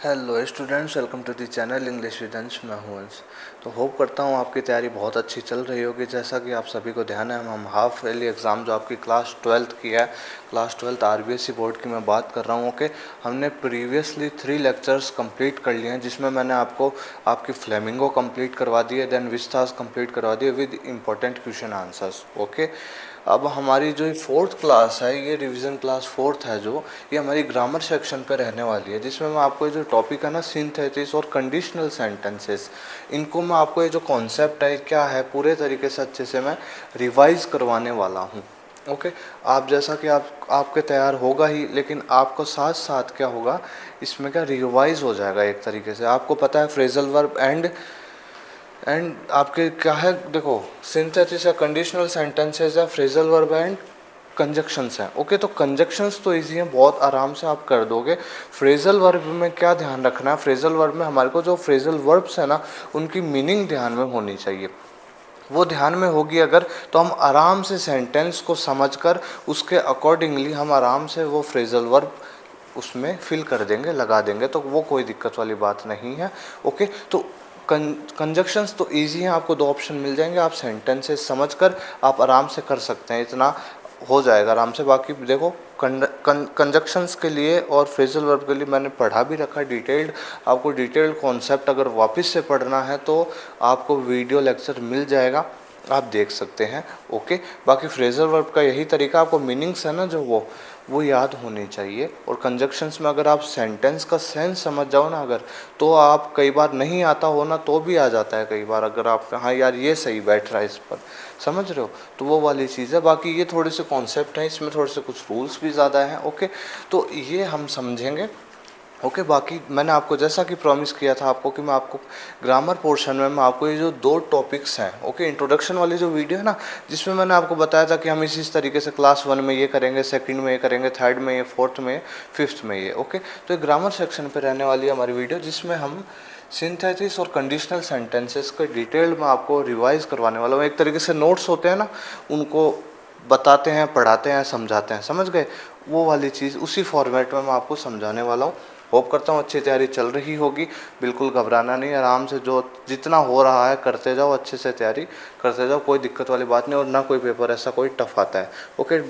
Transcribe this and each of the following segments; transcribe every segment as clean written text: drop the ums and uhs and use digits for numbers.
Hello students, welcome to the channel English with Ansh. मैं हूं अंश। तो होप करता हूं आपकी तैयारी बहुत अच्छी चल रही होगी। जैसा कि आप सभी को ध्यान है, हम हाफ ईयरली एग्ज़ाम जो आपकी क्लास 12th की है, क्लास 12th आरबीएसई बोर्ड की मैं बात कर रहा हूं। ओके, हमने प्रीवियसली 3 लेक्चर्स कंप्लीट कर लिए हैं, जिसमें मैंने आपको आपकी फ्लेमिंगो कंप्लीट करवा दी है, देन विस्तास कंप्लीट करवा दिए with important question answers. Okay, अब हमारी जो फोर्थ क्लास है, ये रिवीजन क्लास फोर्थ है, जो ये हमारी ग्रामर सेक्शन पे रहने वाली है, जिसमें मैं आपको ये जो टॉपिक है ना, सिंथेसिस और कंडीशनल सेंटेंसेस, इनको मैं आपको ये जो कॉन्सेप्ट है क्या है पूरे तरीके से अच्छे से मैं रिवाइज करवाने वाला हूँ। ओके, आप जैसा कि आपके तैयार होगा ही, लेकिन आपको साथ साथ क्या होगा, इसमें क्या रिवाइज हो जाएगा एक तरीके से। आपको पता है फ्रेजल वर्ब एंड आपके क्या है, देखो सिंथेसिस या कंडीशनल सेंटेंसेस या फ्रेजल वर्ब एंड कंजक्शंस हैं। ओके, तो कंजक्शंस तो इजी हैं, बहुत आराम से आप कर दोगे। फ्रेजल वर्ब में क्या ध्यान रखना है, फ्रेजल वर्ब में हमारे को जो फ्रेजल वर्ब्स है ना, उनकी मीनिंग ध्यान में होनी चाहिए। वो ध्यान में होगी अगर, तो हम आराम से सेंटेंस को समझकर उसके अकॉर्डिंगली हम आराम से वो फ्रेजल वर्ब उसमें फिल कर देंगे, लगा देंगे, तो वो कोई दिक्कत वाली बात नहीं है। ओके, तो कंजक्शंस तो इजी हैं, आपको 2 ऑप्शन मिल जाएंगे, आप सेंटेंसेस समझकर आप आराम से कर सकते हैं, इतना हो जाएगा आराम से। बाकी देखो कंजक्शंस के लिए और फ्रेजल वर्ब के लिए मैंने पढ़ा भी रखा है डिटेल्ड। आपको डिटेल्ड कॉन्सेप्ट अगर वापस से पढ़ना है तो आपको वीडियो लेक्चर मिल जाएगा, आप देख सकते हैं। ओके, बाकी फ्रेजल वर्ब का यही तरीका, आपको मीनिंग्स है ना जो वो याद होनी चाहिए। और कंजक्शंस में अगर आप सेंटेंस का सेंस समझ जाओ ना, अगर तो आप कई बार नहीं आता हो ना तो भी आ जाता है कई बार, अगर आप हाँ यार ये सही बैठ रहा है इस पर, समझ रहे हो, तो वो वाली चीज़ है। बाकी ये थोड़े से कॉन्सेप्ट हैं, इसमें थोड़े से कुछ रूल्स भी ज़्यादा हैं। ओके, तो ये हम समझेंगे। ओके, बाकी मैंने आपको जैसा कि प्रॉमिस किया था आपको कि मैं आपको ग्रामर पोर्शन में मैं आपको ये जो 2 टॉपिक्स हैं, ओके, इंट्रोडक्शन वाली जो वीडियो है ना, जिसमें मैंने आपको बताया था कि हम इस तरीके से क्लास 1 में ये करेंगे, सेकंड में ये करेंगे, थर्ड में ये, फोर्थ में ये, फिफ्थ में ये। ओके, तो ये ग्रामर सेक्शन पे रहने वाली है हमारी वीडियो, जिसमें हम सिंथेसिस और कंडीशनल सेंटेंसेस को डिटेल्ड में आपको रिवाइज करवाने वाला हूँ। एक तरीके से नोट्स होते हैं ना, उनको बताते हैं, पढ़ाते हैं, समझाते हैं, समझ गए, वो वाली चीज़ उसी फॉर्मेट में मैं आपको समझाने वाला हूँ। होप करता हूँ अच्छी तैयारी चल रही होगी, बिल्कुल घबराना नहीं, आराम से जो जितना हो रहा है करते जाओ, अच्छे से तैयारी करते जाओ, कोई दिक्कत वाली बात नहीं। और ना कोई पेपर ऐसा कोई टफ आता है। ओके,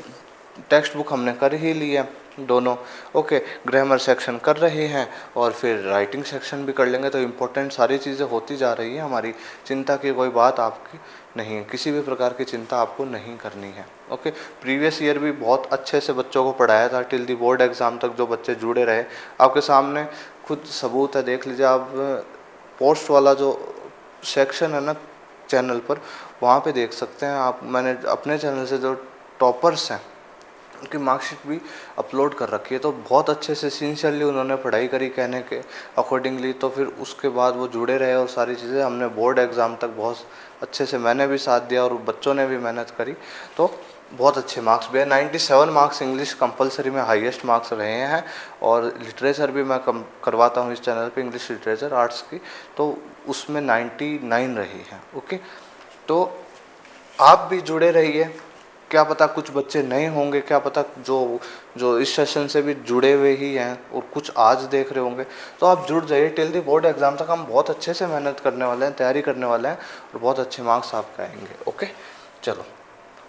टेक्स्ट बुक हमने कर ही ली है दोनों। ओके, ग्रामर सेक्शन कर रहे हैं और फिर राइटिंग सेक्शन भी कर लेंगे, तो इम्पोर्टेंट सारी चीज़ें होती जा रही है हमारी। चिंता की कोई बात आपकी नहीं है, किसी भी प्रकार की चिंता आपको नहीं करनी है। ओके, प्रीवियस ईयर भी बहुत अच्छे से बच्चों को पढ़ाया था, टिल दी बोर्ड एग्ज़ाम तक जो बच्चे जुड़े रहे, आपके सामने खुद सबूत है, देख लीजिए आप। पोस्ट वाला जो सेक्शन है ना चैनल पर, वहाँ पे देख सकते हैं आप, मैंने अपने चैनल से जो टॉपर्स हैं उनकी मार्कशीट भी अपलोड कर रखी है। तो बहुत अच्छे से सिंसियरली उन्होंने पढ़ाई करी कहने के अकॉर्डिंगली, तो फिर उसके बाद वो जुड़े रहे और सारी चीज़ें हमने बोर्ड एग्ज़ाम तक बहुत अच्छे से, मैंने भी साथ दिया और बच्चों ने भी मेहनत करी, तो बहुत अच्छे मार्क्स भी है। 97 मार्क्स इंग्लिश कंपलसरी में हाईएस्ट मार्क्स रहे हैं। और लिटरेचर भी मैं करवाता हूँ इस चैनल पे, इंग्लिश लिटरेचर आर्ट्स की, तो उसमें 99 रही है। ओके, तो आप भी जुड़े रहिए, क्या पता कुछ बच्चे नए होंगे, क्या पता जो जो इस सेशन से भी जुड़े हुए ही हैं और कुछ आज देख रहे होंगे, तो आप जुड़ जाइए। टिल दी बोर्ड एग्जाम तक हम बहुत अच्छे से मेहनत करने वाले हैं, तैयारी करने वाले हैं, और बहुत अच्छे मार्क्स आपके आएंगे। ओके, चलो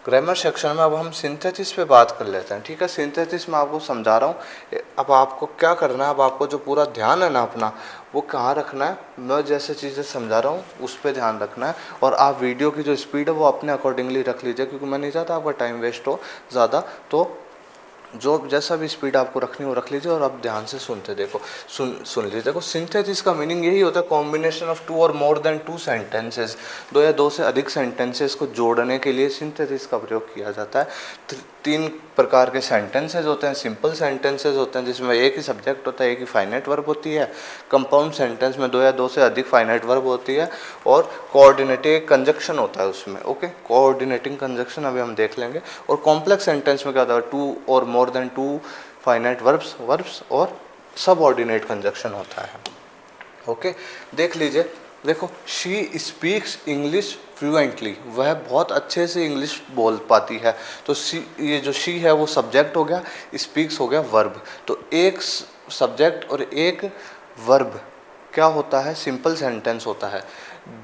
ग्रामर सेक्शन में अब हम सिंथेसिस पे बात कर लेते हैं। ठीक है, सिंथेसिस में आपको समझा रहा हूँ। अब आपको क्या करना है, अब आपको जो पूरा ध्यान है ना अपना, वो कहाँ रखना है, मैं जैसे चीज़ें समझा रहा हूँ उस पर ध्यान रखना है। और आप वीडियो की जो स्पीड है वो अपने अकॉर्डिंगली रख लीजिए, क्योंकि मैं नहीं चाहता आपका टाइम वेस्ट हो ज़्यादा। तो जो जैसा भी स्पीड आपको रखनी हो रख लीजिए, और आप ध्यान से सुनते देखो, सुन लीजिए। देखो सिंथेसिस का मीनिंग यही होता है, कॉम्बिनेशन ऑफ 2 और मोर देन 2 सेंटेंसेस, 2 या 2 से अधिक सेंटेंसेस को जोड़ने के लिए सिंथेसिस का प्रयोग किया जाता है। 3 प्रकार के सेंटेंसेस होते हैं। सिंपल सेंटेंसेस होते हैं जिसमें एक ही सब्जेक्ट होता है, एक ही फाइनाइट वर्ब होती है। कंपाउंड सेंटेंस में 2 या 2 से अधिक फाइनाइट वर्ब होती है, और कोऑर्डिनेटिंग कंजक्शन होता है उसमें। ओके, कोऑर्डिनेटिंग कंजक्शन अभी हम देख लेंगे। और कॉम्प्लेक्स सेंटेंस में क्या होता है, 2 और मोर देन 2 फाइनाइट वर्ब्स और सबऑर्डिनेट कंजक्शन होता है। ओके, देख लीजिए, देखो शी स्पीक्स इंग्लिश फ्लुएंटली, वह बहुत अच्छे से इंग्लिश बोल पाती है। तो सी, ये जो शी है वो सब्जेक्ट हो गया, स्पीक्स हो गया वर्ब। तो एक सब्जेक्ट और एक वर्ब क्या होता है, सिंपल सेंटेंस होता है।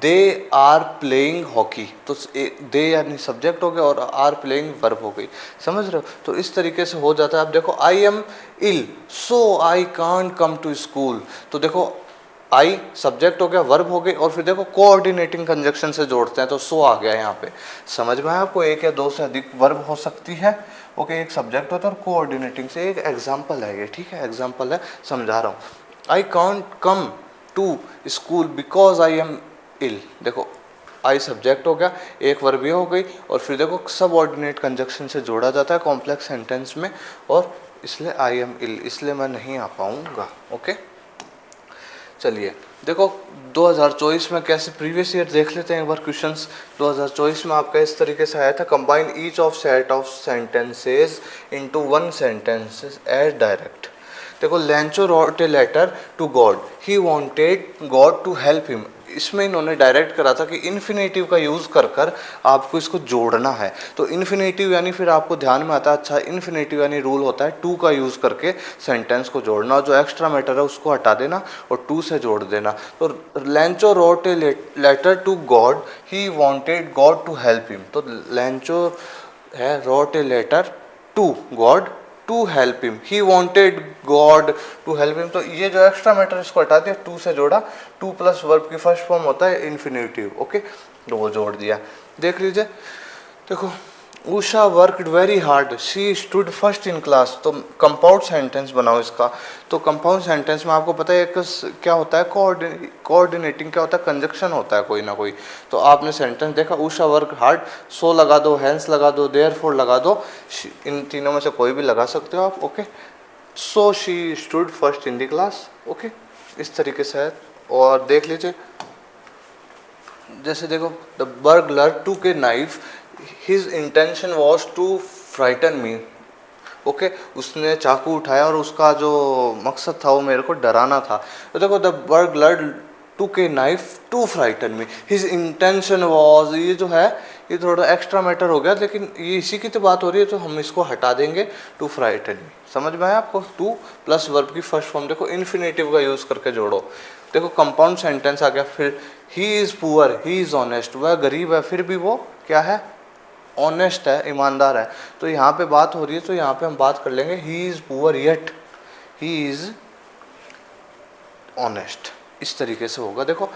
दे आर प्लेइंग हॉकी, तो दे यानी सब्जेक्ट हो गया और आर प्लेइंग वर्ब हो गई, समझ रहे हो। तो इस तरीके से हो जाता है। अब देखो I am ill so I can't come to school, तो देखो आई सब्जेक्ट हो गया, वर्ब हो गई, और फिर देखो कोऑर्डिनेटिंग कंजक्शन से जोड़ते हैं तो सो आ गया यहाँ पे। समझ में आया आपको, एक या दो से अधिक वर्ब हो सकती है, ओके, एक सब्जेक्ट होता है और कोऑर्डिनेटिंग से। एक एग्जाम्पल है ये, ठीक है, एग्जाम्पल है, समझा रहा हूँ। I can't come to school because I am ill, देखो आई सब्जेक्ट हो गया, एक वर्ब ये हो गई, और फिर देखो सब ऑर्डिनेट कंजक्शन से जोड़ा जाता है कॉम्प्लेक्स सेंटेंस में, और इसलिए आई एम इल, इसलिए मैं नहीं आ पाऊंगा, ओके। चलिए देखो 2024 में कैसे, प्रीवियस ईयर देख लेते हैं एक बार क्वेश्चंस। 2024 में आपका इस तरीके से आया था, combine each of set of sentences into one sentences as direct. देखो Lencho wrote a letter to God, he wanted God to help him, इसमें इन्होंने डायरेक्ट करा था कि इन्फिनेटिव का यूज़ कर कर आपको इसको जोड़ना है। तो इन्फिनेटिव यानी फिर आपको ध्यान में आता है, अच्छा इन्फिनेटिव यानी रूल होता है टू का यूज़ करके सेंटेंस को जोड़ना, और जो एक्स्ट्रा मैटर है उसको हटा देना और टू से जोड़ देना। तो Lencho wrote a letter to God, he wanted God to help him, तो लैंचो है wrote a letter to God to help him, he wanted God to help him, तो ये जो एक्स्ट्रा मैटर इसको हटा दिया, टू से जोड़ा, टू प्लस वर्ब की फर्स्ट फॉर्म होता है इन्फिनेटिव, ओके, तो वो जोड़ दिया। देख लीजिए, देखो Usha worked very hard, she stood first in class, तो कंपाउंड सेंटेंस बनाओ इसका। तो कंपाउंड सेंटेंस में आपको पता है एक क्या होता है, कोऑर्डिनेटिंग क्या होता है, कंजक्शन होता है कोई ना कोई। तो आपने सेंटेंस देखा, उषा वर्क हार्ड, सो लगा दो, हैंस लगा दो, देयरफॉर लगा दो, इन तीनों में से कोई भी लगा सकते हो आप, okay. So she stood first in the class, okay, इस तरीके से है। और देख लीजिए, जैसे देखो the burglar took a knife, his intention was to frighten me, okay, उसने चाकू उठाया और उसका जो मकसद था वो मेरे को डराना था। तो देखो the burglar took a knife to frighten me, his intention was, ये जो है ये थोड़ा एक्स्ट्रा मैटर हो गया, लेकिन ये इसी की तो बात हो रही है, तो हम इसको हटा देंगे, टू फ्राइटन मी। समझ में आया आपको, टू प्लस वर्ब की फर्स्ट फॉर्म, देखो इन्फिनेटिव का यूज़ करके जोड़ो। देखो कंपाउंड सेंटेंस आ गया, फिर ही is poor, he is honest, वह गरीब है फिर भी वो क्या है, ऑनेस्ट है, ईमानदार है। तो यहाँ पे बात हो रही है, तो यहाँ पे हम बात कर लेंगे he is poor yet he is honest, इस तरीके से होगा। देखो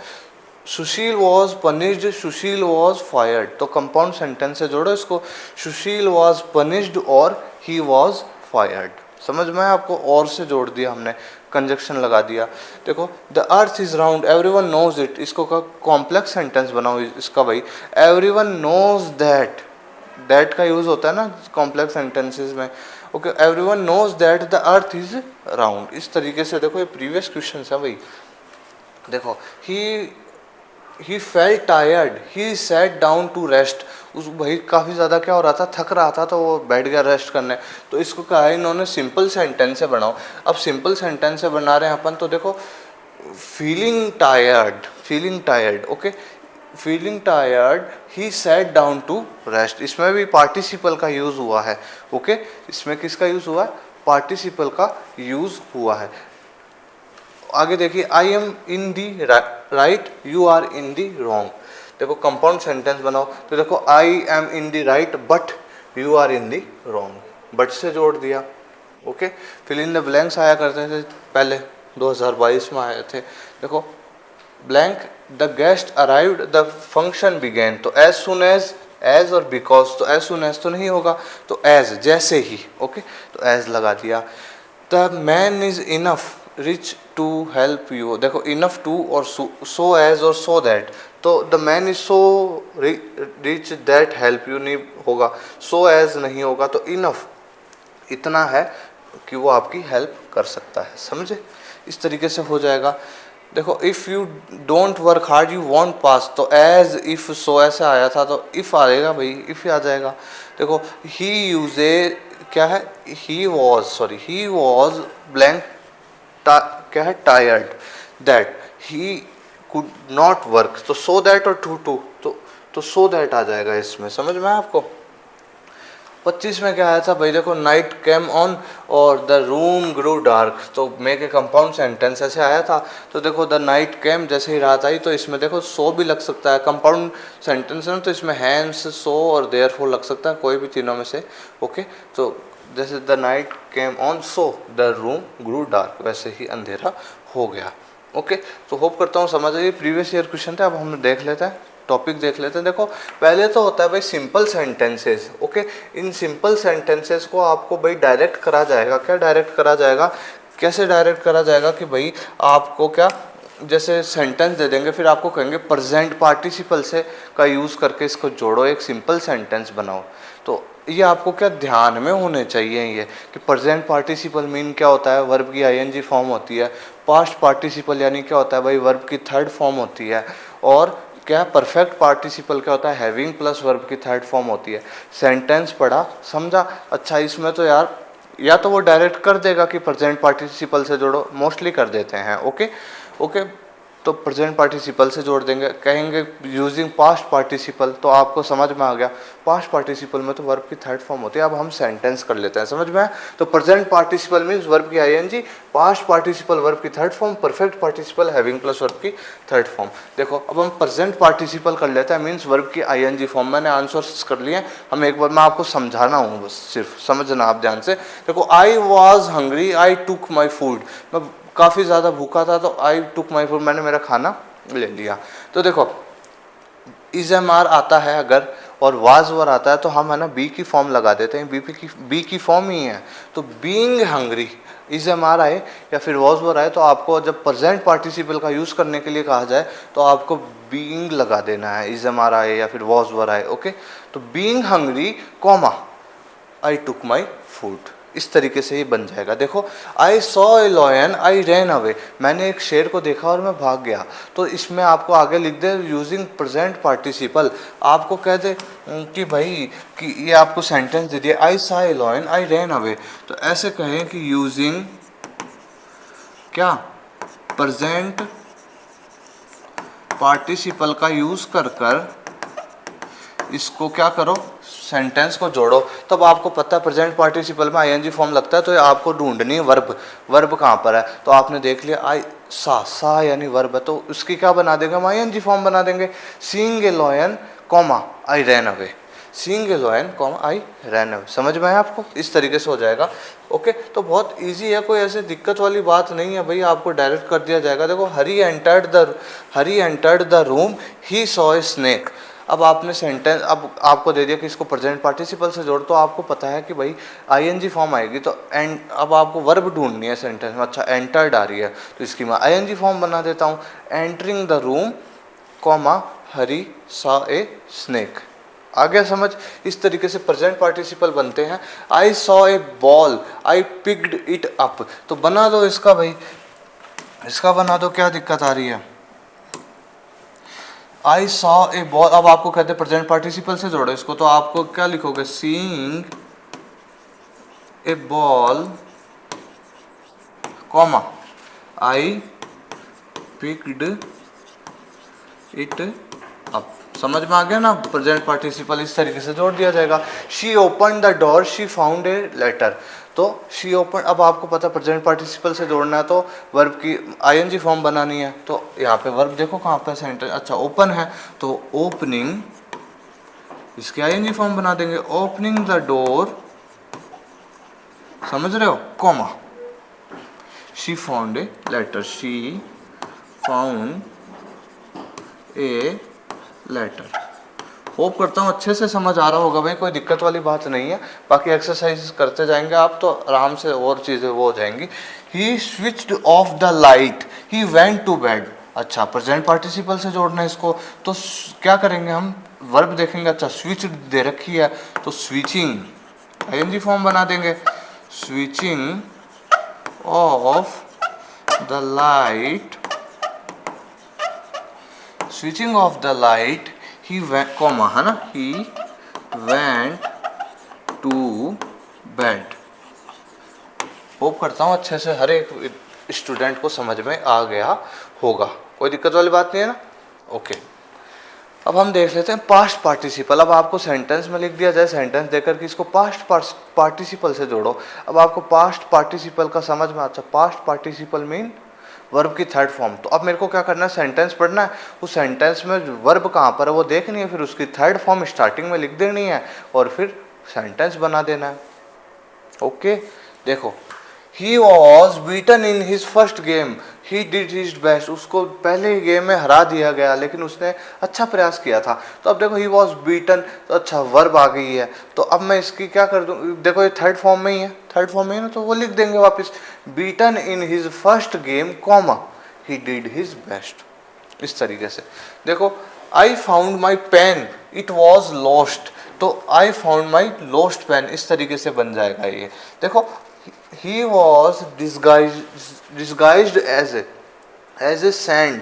Sushil was punished, Sushil was fired, तो कंपाउंड सेंटेंस से जोड़ो इसको, सुशील वॉज पनिश्ड और ही वॉज फायर्ड। समझ में आपको, और से जोड़ दिया हमने, कंजक्शन लगा दिया। देखो the earth is round, everyone knows it, इसको का कॉम्प्लेक्स सेंटेंस बनाओ इसका भाई, एवरीवन नोज दैट, दैट का यूज होता है ना कॉम्प्लेक्स सेंटेंसेस में, okay, everyone knows that the earth is round, इस तरीके से। देखो ये प्रीवियस क्वेश्चन है भाई, देखो he felt tired, he sat down to rest, उस भाई काफ़ी ज़्यादा क्या हो रहा था, थक रहा था, तो वो बैठ गया रेस्ट करने। तो इसको कहा है इन्होंने सिंपल सेंटेंस से बनाओ। अब सिंपल सेंटेंस से बना रहे हैं अपन, तो देखो feeling tired, feeling tired, okay, feeling tired, he sat down to rest, इसमें भी पार्टिसिपल का यूज़ हुआ है, ओके, इसमें किसका यूज़ हुआ है, पार्टिसिपल का यूज़ हुआ है। आगे देखिए, I am in the right, you are in the wrong, देखो कंपाउंड सेंटेंस बनाओ। तो देखो I am in the right but you are in the wrong, but से जोड़ दिया, okay. Fill in the blanks आया करते थे पहले, 2022 में आए थे। देखो blank, the guest arrived the function began, तो एज सुन एज और बिकॉज, तो एज सुन एज तो नहीं होगा, तो एज जैसे ही, ओके, तो एज लगा दिया। The man is enough rich to help you, देखो इनफ टू और सो एज और सो दैट, तो the man is so rich that help you नहीं होगा, सो एज नहीं होगा, तो इनफ इतना है कि वो आपकी हेल्प कर सकता है, समझे, इस तरीके से हो जाएगा। देखो if you don't work hard you won't pass, तो एज इफ़ सो ऐसे आया था, तो इफ़ आएगा भाई, इफ़ आ जाएगा। देखो ही यूजे क्या है, ही वॉज ब्लैंक क्या है, tired, that he could not work, तो सो दैट और टू तो सो दैट आ जाएगा इसमें, समझ में आपको। 25 में क्या आया था भाई, देखो नाइट केम ऑन और द रूम ग्रू डार्क, तो मेक ए कंपाउंड सेंटेंस ऐसे आया था। तो देखो द नाइट केम, जैसे ही रात आई तो इसमें देखो सो भी लग सकता है, कंपाउंड सेंटेंस है ना, तो इसमें हैंस सो और देयरफॉर लग सकता है, कोई भी तीनों में से। ओके, तो जैसे the night came on so the room grew dark, वैसे ही अंधेरा हो गया। ओके, तो होप करता हूँ समझ आइए। प्रीवियस ईयर क्वेश्चन थे, अब हम देख लेते हैं, टॉपिक देख लेते हैं। देखो पहले तो होता है भाई simple sentences. Okay, in simple sentences को आपको भाई डायरेक्ट करा जाएगा। क्या डायरेक्ट करा जाएगा, कैसे डायरेक्ट करा जाएगा कि भाई आपको क्या, जैसे सेंटेंस दे देंगे, फिर आपको कहेंगे प्रेजेंट पार्टिसिपल से का यूज़ करके इसको जोड़ो, एक सिंपल सेंटेंस बनाओ। तो ये आपको क्या ध्यान में होने चाहिए ये कि प्रेजेंट पार्टिसिपल मीन क्या होता है, वर्ब की आईएनजी फॉर्म होती है। पास्ट पार्टिसिपल यानी क्या होता है भाई, वर्ब की थर्ड फॉर्म होती है। और क्या परफेक्ट पार्टिसिपल क्या होता है, हैविंग प्लस वर्ब की थर्ड फॉर्म होती है। सेंटेंस पढ़ा, समझा। अच्छा, इसमें तो यार या तो वो डायरेक्ट कर देगा कि प्रेजेंट पार्टिसिपल से जोड़ो, मोस्टली कर देते हैं। ओके ओके, तो प्रेजेंट पार्टिसिपल से जोड़ देंगे, कहेंगे यूजिंग पास्ट पार्टिसिपल, तो आपको समझ में आ गया। पास्ट पार्टिसिपल में तो वर्ब की थर्ड फॉर्म होती है। अब हम सेंटेंस कर लेते हैं, समझ में आया। तो प्रेजेंट पार्टिसिपल मीन्स वर्ब की आईएनजी, पास्ट पार्टिसिपल वर्ब की third form, perfect participle having plus verb की थर्ड फॉर्म। देखो अब हम प्रेजेंट पार्टिसिपल कर लेते हैं, मीन्स वर्ब की आईएनजी फॉर्म। मैंने आंसर्स कर लिए, हम एक बार मैं आपको समझाना हूँ, बस सिर्फ समझना आप ध्यान से। देखो I was hungry I took my food, मैं काफ़ी ज़्यादा भूखा था तो आई टुक माई फूड, मैंने मेरा खाना ले लिया। तो देखो इज एम आर आता है अगर और वाज वर आता है तो हम है ना बी की फॉर्म लगा देते हैं, बी की फॉर्म ही है। तो being hungry, is M are आए या फिर वॉज वर आए, तो आपको जब प्रेजेंट पार्टिसिपल का यूज़ करने के लिए कहा जाए तो आपको बीइंग लगा देना है, इज एम आर आए या फिर वॉज वर आए। ओके, तो being hungry comma I took my food, इस तरीके से ही बन जाएगा। देखो आई सॉ ए लॉयन आई रैन अवे, मैंने एक शेर को देखा और मैं भाग गया। तो इसमें आपको आगे लिख दे यूजिंग प्रेजेंट पार्टिसिपल, आपको कह दे कि भाई कि ये आपको सेंटेंस दे दिया आई सॉ ए लॉयन आई रैन अवे, तो ऐसे कहें कि यूजिंग क्या प्रेजेंट पार्टिसिपल का यूज कर कर इसको क्या करो, सेंटेंस को जोड़ो। तब आपको पता है प्रेजेंट पार्टिसिपल में आईएनजी फॉर्म लगता है, तो आपको ढूंढनी है वर्ब, वर्ब कहाँ पर है। तो आपने देख लिया आई सा यानी वर्ब है, तो उसकी क्या बना देंगे हम, आईएनजी फॉर्म बना देंगे। Seeing a lion comma I ran away, seeing a lion comma I ran away, समझ में आया आपको, इस तरीके से हो जाएगा। ओके, तो बहुत इजी है, कोई ऐसे दिक्कत वाली बात नहीं है भाई, आपको डायरेक्ट कर दिया जाएगा। देखो Hari entered the room he saw a snake, अब आपने सेंटेंस अब आपको दे दिया कि इसको प्रेजेंट पार्टिसिपल से जोड़, तो आपको पता है कि भाई आईएनजी फॉर्म आएगी, तो एंड अब आपको वर्ब ढूंढनी है सेंटेंस में। अच्छा एंटर्ड आ रही है तो इसकी मैं आईएनजी फॉर्म बना देता हूँ, entering the room comma Hari saw a snake. आ गया समझ, इस तरीके से प्रेजेंट पार्टिसिपल बनते हैं। I saw a ball I picked it up, तो बना दो इसका भाई, इसका बना दो, क्या दिक्कत आ रही है। आई सॉ ए बॉल, अब आपको कहते हैं प्रेजेंट पार्टिसिपल से जोड़ो इसको, तो आपको क्या लिखोगे, seeing a ball comma I picked it up, समझ में आ गया ना। प्रेजेंट पार्टिसिपल इस तरीके से जोड़ दिया जाएगा। She open the door she found a letter, तो शी ओपन, अब आपको पता प्रेजेंट पार्टिसिपल से जोड़ना है तो वर्ब की आईएनजी फॉर्म बनानी है। तो यहाँ पे वर्ब देखो कहाँ पे सेंटेंस, अच्छा ओपन है तो ओपनिंग, इसकी आईएनजी फॉर्म बना देंगे, ओपनिंग द डोर, समझ रहे हो, comma she found a letter, she found a letter. Hope करता हूँ अच्छे से समझ आ रहा होगा भाई, कोई दिक्कत वाली बात नहीं है। बाकी एक्सरसाइज करते जाएंगे आप तो आराम से और चीज़ें वो हो जाएंगी। He switched off the light he went to bed, अच्छा प्रेजेंट पार्टिसिपल से जोड़ना है इसको, तो क्या करेंगे हम, वर्ब देखेंगे। अच्छा स्विच दे रखी है तो स्विचिंग आईएनजी फॉर्म बना देंगे, switching off the light, switching off the light he went comma है ना, he went to bed. Hope करता हूँ अच्छे से हर एक स्टूडेंट को समझ में आ गया होगा, कोई दिक्कत वाली बात नहीं है ना। ओके, अब हम देख लेते हैं पास्ट पार्टिसिपल। अब आपको सेंटेंस में लिख दिया जाए, सेंटेंस देकर कि इसको पास्ट पार्टिसिपल से जोड़ो। अब आपको पास्ट पार्टिसिपल का समझ में आता है। पास्ट पार्टिसिपल मीन वर्ब की थर्ड फॉर्म। तो अब मेरे को क्या करना है, सेंटेंस पढ़ना है, उस सेंटेंस में वर्ब कहाँ पर है वो देखनी है, फिर उसकी थर्ड फॉर्म स्टार्टिंग में लिख देनी है और फिर सेंटेंस बना देना है। ओके, देखो, he was beaten in his first game, he did his best. उसको पहले ही गेम में हरा दिया गया लेकिन उसने अच्छा प्रयास किया था। तो अब देखो ही वॉज बीटन, तो अच्छा वर्ब आ गई है। तो अब मैं इसकी क्या कर दूँ, देखो ये थर्ड फॉर्म में ही है, थर्ड फॉर्म में है ना, तो वो लिख देंगे वापस, beaten in his first game comma he did his best. इस तरीके से देखो, I found my pen it was lost, तो I found my lost pen, इस तरीके से बन जाएगा ये। देखो, he was disguised as a saint,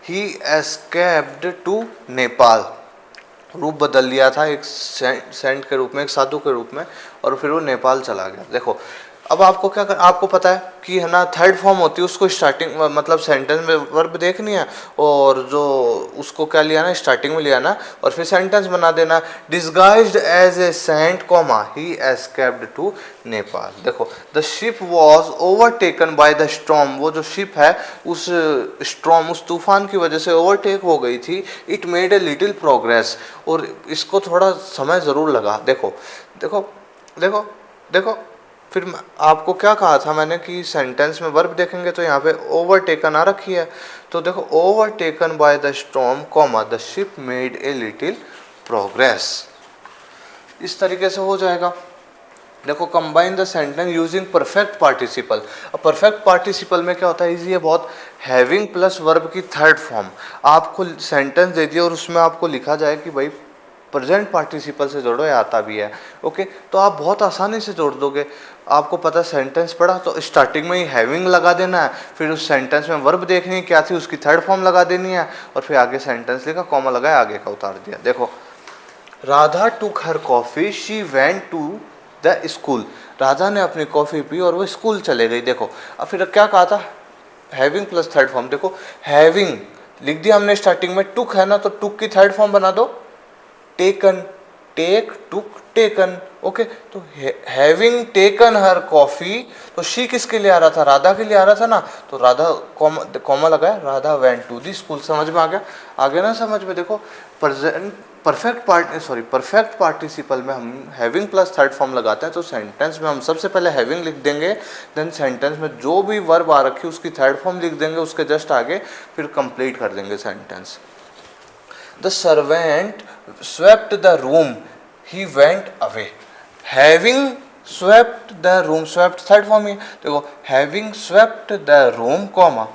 he escaped to Nepal। रूप बदल लिया था एक सेंट के रूप में, एक साधु के रूप में, और फिर वो नेपाल चला गया। देखो, अब आपको क्या आपको पता है कि है ना थर्ड फॉर्म होती है, उसको स्टार्टिंग मतलब सेंटेंस में वर्ब देखनी है और जो उसको क्या लिया ना स्टार्टिंग में लिया ना और फिर सेंटेंस बना देना। Disguised as a saint comma he escaped to Nepal. देखो, the ship was overtaken by the storm, वो जो शिप है उस स्टॉर्म, उस तूफान की वजह से ओवरटेक हो गई थी। It made a little progress, और इसको थोड़ा समय ज़रूर लगा। देखो देखो देखो देखो, फिर आपको क्या कहा था मैंने कि सेंटेंस में वर्ब देखेंगे तो यहाँ पे ओवरटेकन आ रखी है। तो देखो, overtaken by the storm comma the ship made a little progress, इस तरीके से हो जाएगा। देखो, combine the sentence using perfect participle. अब परफेक्ट पार्टिसिपल में क्या होता है, इजी है बहुत, हैविंग प्लस वर्ब की थर्ड फॉर्म। आपको सेंटेंस दे दिया और उसमें आपको लिखा जाए कि भाई प्रेजेंट पार्टिसिपल से जोड़ो, या आता भी है। ओके, तो आप बहुत आसानी से जोड़ दोगे। आपको पता सेंटेंस पढ़ा तो स्टार्टिंग में ही हैविंग लगा देना है, फिर उस सेंटेंस में वर्ब देखनी है क्या थी, उसकी थर्ड फॉर्म लगा देनी है और फिर आगे सेंटेंस लिखा, कॉमा लगाया, आगे का उतार दिया। देखो, Radha took her coffee she went to the school. Radha ने अपनी कॉफ़ी पी और वो स्कूल चले गई। देखो, अब फिर क्या कहा था, हैविंग प्लस थर्ड फॉर्म। देखो, हैविंग लिख दिया हमने स्टार्टिंग में, टुक है ना तो टुक की थर्ड फॉर्म बना दो, taken, take took taken. Okay, तो हैविंग टेकन हर कॉफी, तो शी किसके लिए आ रहा था, राधा के लिए आ रहा था ना, तो राधा कॉमा लगाया, Radha went to the school. समझ में आ गया, आगे ना समझ में। देखो, प्रेजेंट परफेक्ट पार्टिसिपल में हम हैविंग प्लस थर्ड फॉर्म लगाते हैं, तो सेंटेंस में हम सबसे पहले हैविंग लिख देंगे, देन सेंटेंस में जो भी वर्ब आ रखी है उसकी थर्ड फॉर्म लिख देंगे, उसके जस्ट आगे फिर कंप्लीट कर देंगे sentence. The servant swept the room he went away. Having swept the room, swept third form ही। देखो, having swept the room comma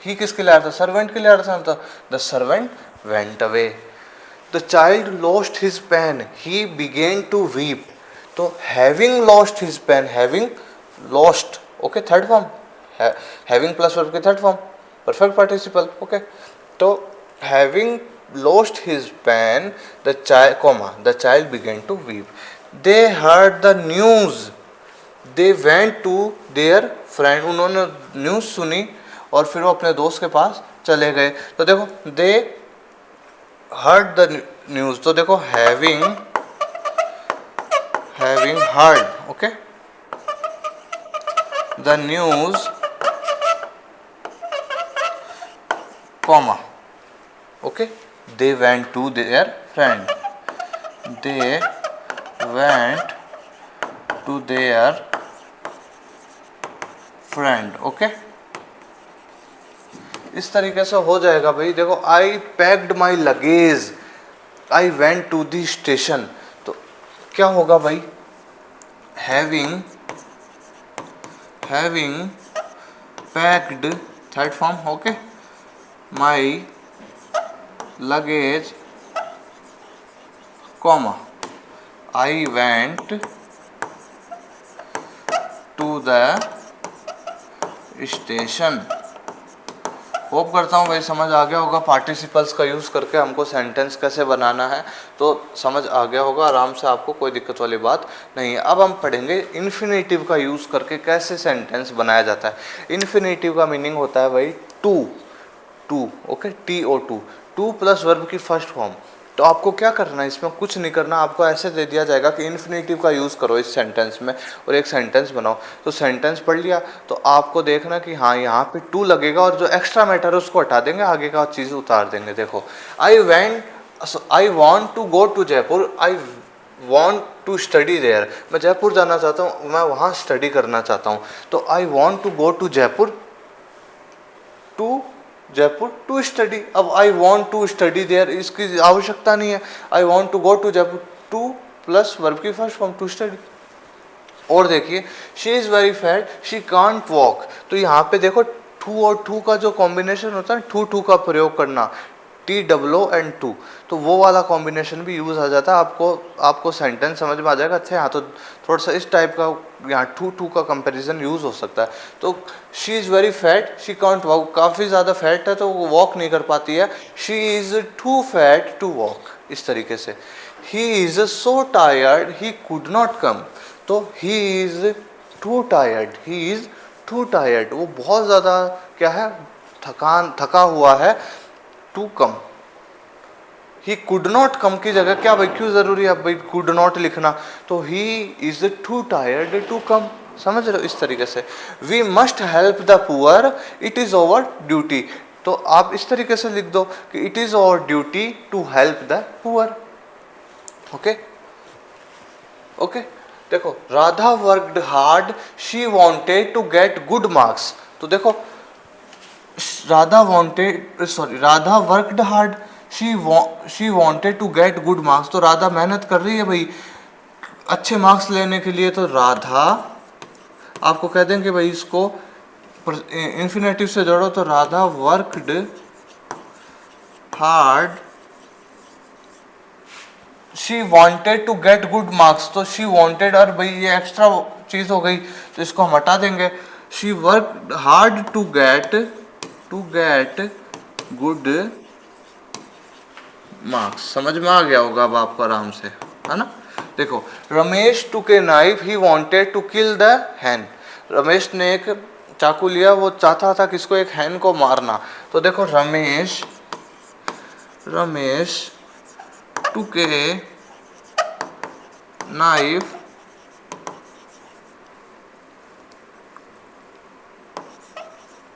he किसके लिए आ रहा था, सर्वेंट के लिए आ रहा था, the servant went away. The child lost his pen he began to weep. तो having lost his pen, having lost, okay, third form, having plus verb की third form, perfect participle. Okay, तो having lost his pen, the child began to weep. They heard the news, they went to their friend। उन्होंने news सुनी और फिर वो अपने दोस्त के पास चले गए। तो देखो, they heard the news, तो देखो having heard, okay, the news, comma, okay, they went to their friend, they went to their friend। Okay, इस तरीके से हो जाएगा भाई। देखो, I packed my luggage, I went to the station. तो क्या होगा भाई, having packed third form, okay, my luggage comma I went to the station. Hope करता हूँ भाई समझ आ गया होगा पार्टिसिपल्स का यूज़ करके हमको सेंटेंस कैसे बनाना है, तो समझ आ गया होगा आराम से, आपको कोई दिक्कत वाली बात नहीं है। अब हम पढ़ेंगे इन्फिनेटिव का यूज़ करके कैसे सेंटेंस बनाया जाता है। इन्फिनेटिव का मीनिंग होता है भाई to, okay, TO2, to plus verb की फर्स्ट फॉर्म। तो आपको क्या करना है, इसमें कुछ नहीं करना, आपको ऐसे दे दिया जाएगा कि इन्फिनेटिव का यूज़ करो इस सेंटेंस में और एक सेंटेंस बनाओ। तो सेंटेंस पढ़ लिया तो आपको देखना कि हाँ यहाँ पे टू लगेगा और जो एक्स्ट्रा मैटर है उसको हटा देंगे, आगे का चीज़ उतार देंगे। देखो I want to go to Jaipur, I want to study there, मैं जयपुर जाना चाहता हूँ, मैं वहाँ स्टडी करना चाहता हूँ। तो I want to go to Jaipur to study. अब I want to study there इसकी आवश्यकता नहीं है, I want to go to Jaipur, to plus verb की फर्स्ट फॉर्म टू स्टडी। और देखिए she is very fat she can't walk, तो यहाँ पे देखो टू और टू का जो कॉम्बिनेशन होता है, टू का प्रयोग करना, TOO टू, तो वो वाला कॉम्बिनेशन भी यूज़ आ जाता है। आपको सेंटेंस समझ में आ जाएगा। अच्छा यहाँ तो थोड़ा सा इस टाइप का यहाँ टू का कंपैरिजन यूज़ हो सकता है। तो she is very fat she can't walk, काफ़ी ज़्यादा फैट है तो वो वॉक नहीं कर पाती है, she is too fat to walk, इस तरीके से। He is so tired he could not come, तो he is too tired, he is too tired, वो बहुत ज़्यादा क्या है, थका हुआ है, to come. He could not come की जगह क्या भाई, क्यों जरूरी है भाई कुड नॉट लिखना, तो he is too tired to come, समझ रहे हो, इस तरीके से। We must help the poor it is our duty, तो आप इस तरीके से लिख दो कि it is our duty to help the poor. Okay okay, देखो Radha worked hard she wanted to get good marks, तो देखो Radha worked hard she wanted to get good marks, तो राधा मेहनत कर रही है भाई अच्छे मार्क्स लेने के लिए, तो राधा आपको कह देंगे भाई इसको इंफिनिटिव से जोड़ो, तो Radha worked hard she wanted to get good marks, तो शी वांटेड और भाई ये एक्स्ट्रा चीज हो गई तो इसको हम हटा देंगे। She worked hard to get good marks, समझ में आ गया होगा अब आपको आराम से, है ना। देखो Ramesh took a knife he wanted to kill the hen, Ramesh ने एक चाकू लिया, वो चाहता था किसको, एक हैन को मारना, तो देखो रमेश टुक ए नाइफ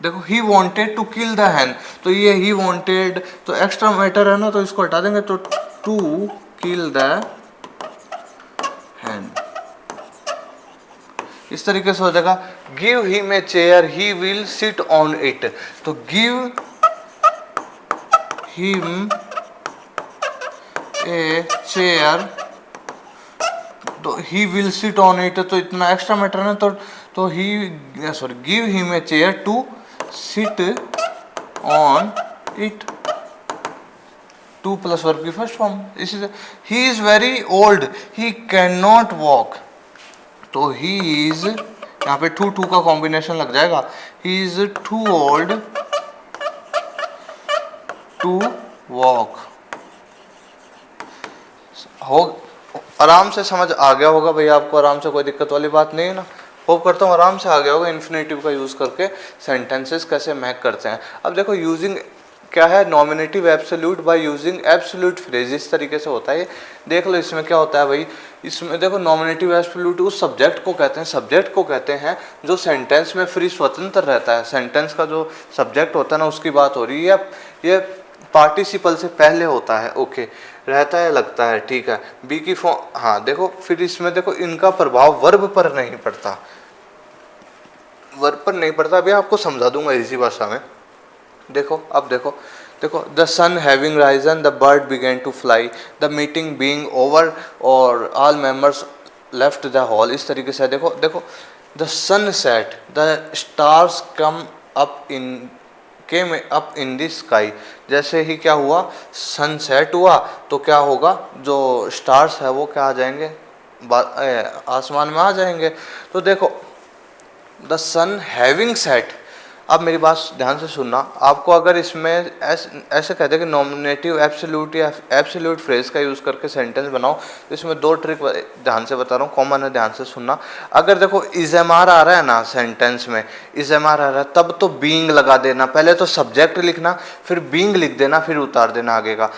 देखो he wanted to kill the hen, तो ये ही वांटेड तो एक्स्ट्रा मैटर है ना, तो इसको हटा देंगे, तो टू किल द हैन, इस तरीके से हो जाएगा। Give him a chair he will sit on it, तो गिव हिम ए चेयर, तो he will sit on it, तो इतना एक्स्ट्रा मैटर है ना, तो give him a chair to sit on it, to plus verb की first form, इसी से। He is very old he can not walk, तो ही इज यहाँ पे टू का कॉम्बिनेशन लग जाएगा, he is too old to walk. हो आराम से समझ आ गया होगा भैया आपको, आराम से, कोई दिक्कत वाली बात नहीं है ना। होप करता हूँ आराम से आ गया होगा इन्फिनेटिव का यूज़ करके सेंटेंसेस कैसे मैक करते हैं। अब देखो यूजिंग क्या है, nominative absolute by using absolute phrase, इस तरीके से होता है। देख लो इसमें क्या होता है भाई, इसमें देखो नॉमिनेटिव एब्सोल्यूट उस सब्जेक्ट को कहते हैं जो सेंटेंस में फ्री स्वतंत्र रहता है। सेंटेंस का जो सब्जेक्ट होता है ना उसकी बात हो रही है, ये पार्टिसिपल से पहले होता है। ओके रहता है, लगता है, ठीक है। बी की फॉर्म, हाँ देखो फिर इसमें देखो इनका प्रभाव वर्ब पर नहीं पड़ता, वर्ब पर नहीं पड़ता। अभी आपको समझा दूंगा इसी भाषा में। देखो अब देखो the sun having risen the bird began to fly, the meeting being over और all members left the hall, इस तरीके से। देखो the sun set the stars came up in the sky, जैसे ही क्या हुआ सनसेट हुआ तो क्या होगा, जो स्टार्स है वो क्या आ जाएंगे, आसमान में आ जाएंगे। तो देखो द सन हैविंग सेट, अब मेरी बात ध्यान से सुनना, आपको अगर इसमें ऐसे कहते हैं कि नॉमिनेटिव एब्सोल्यूट या एब्सोल्यूट फ्रेज का यूज़ करके सेंटेंस बनाओ, तो इसमें दो ट्रिक ध्यान से बता रहा हूँ, कॉमन है, ध्यान से सुनना। अगर देखो इज़ेमार आ रहा है ना सेंटेंस में, इज़ेमार आ रहा है तब तो बीइंग लगा देना, पहले तो सब्जेक्ट लिखना फिर बीइंग लिख देना फिर उतार देना आगे का।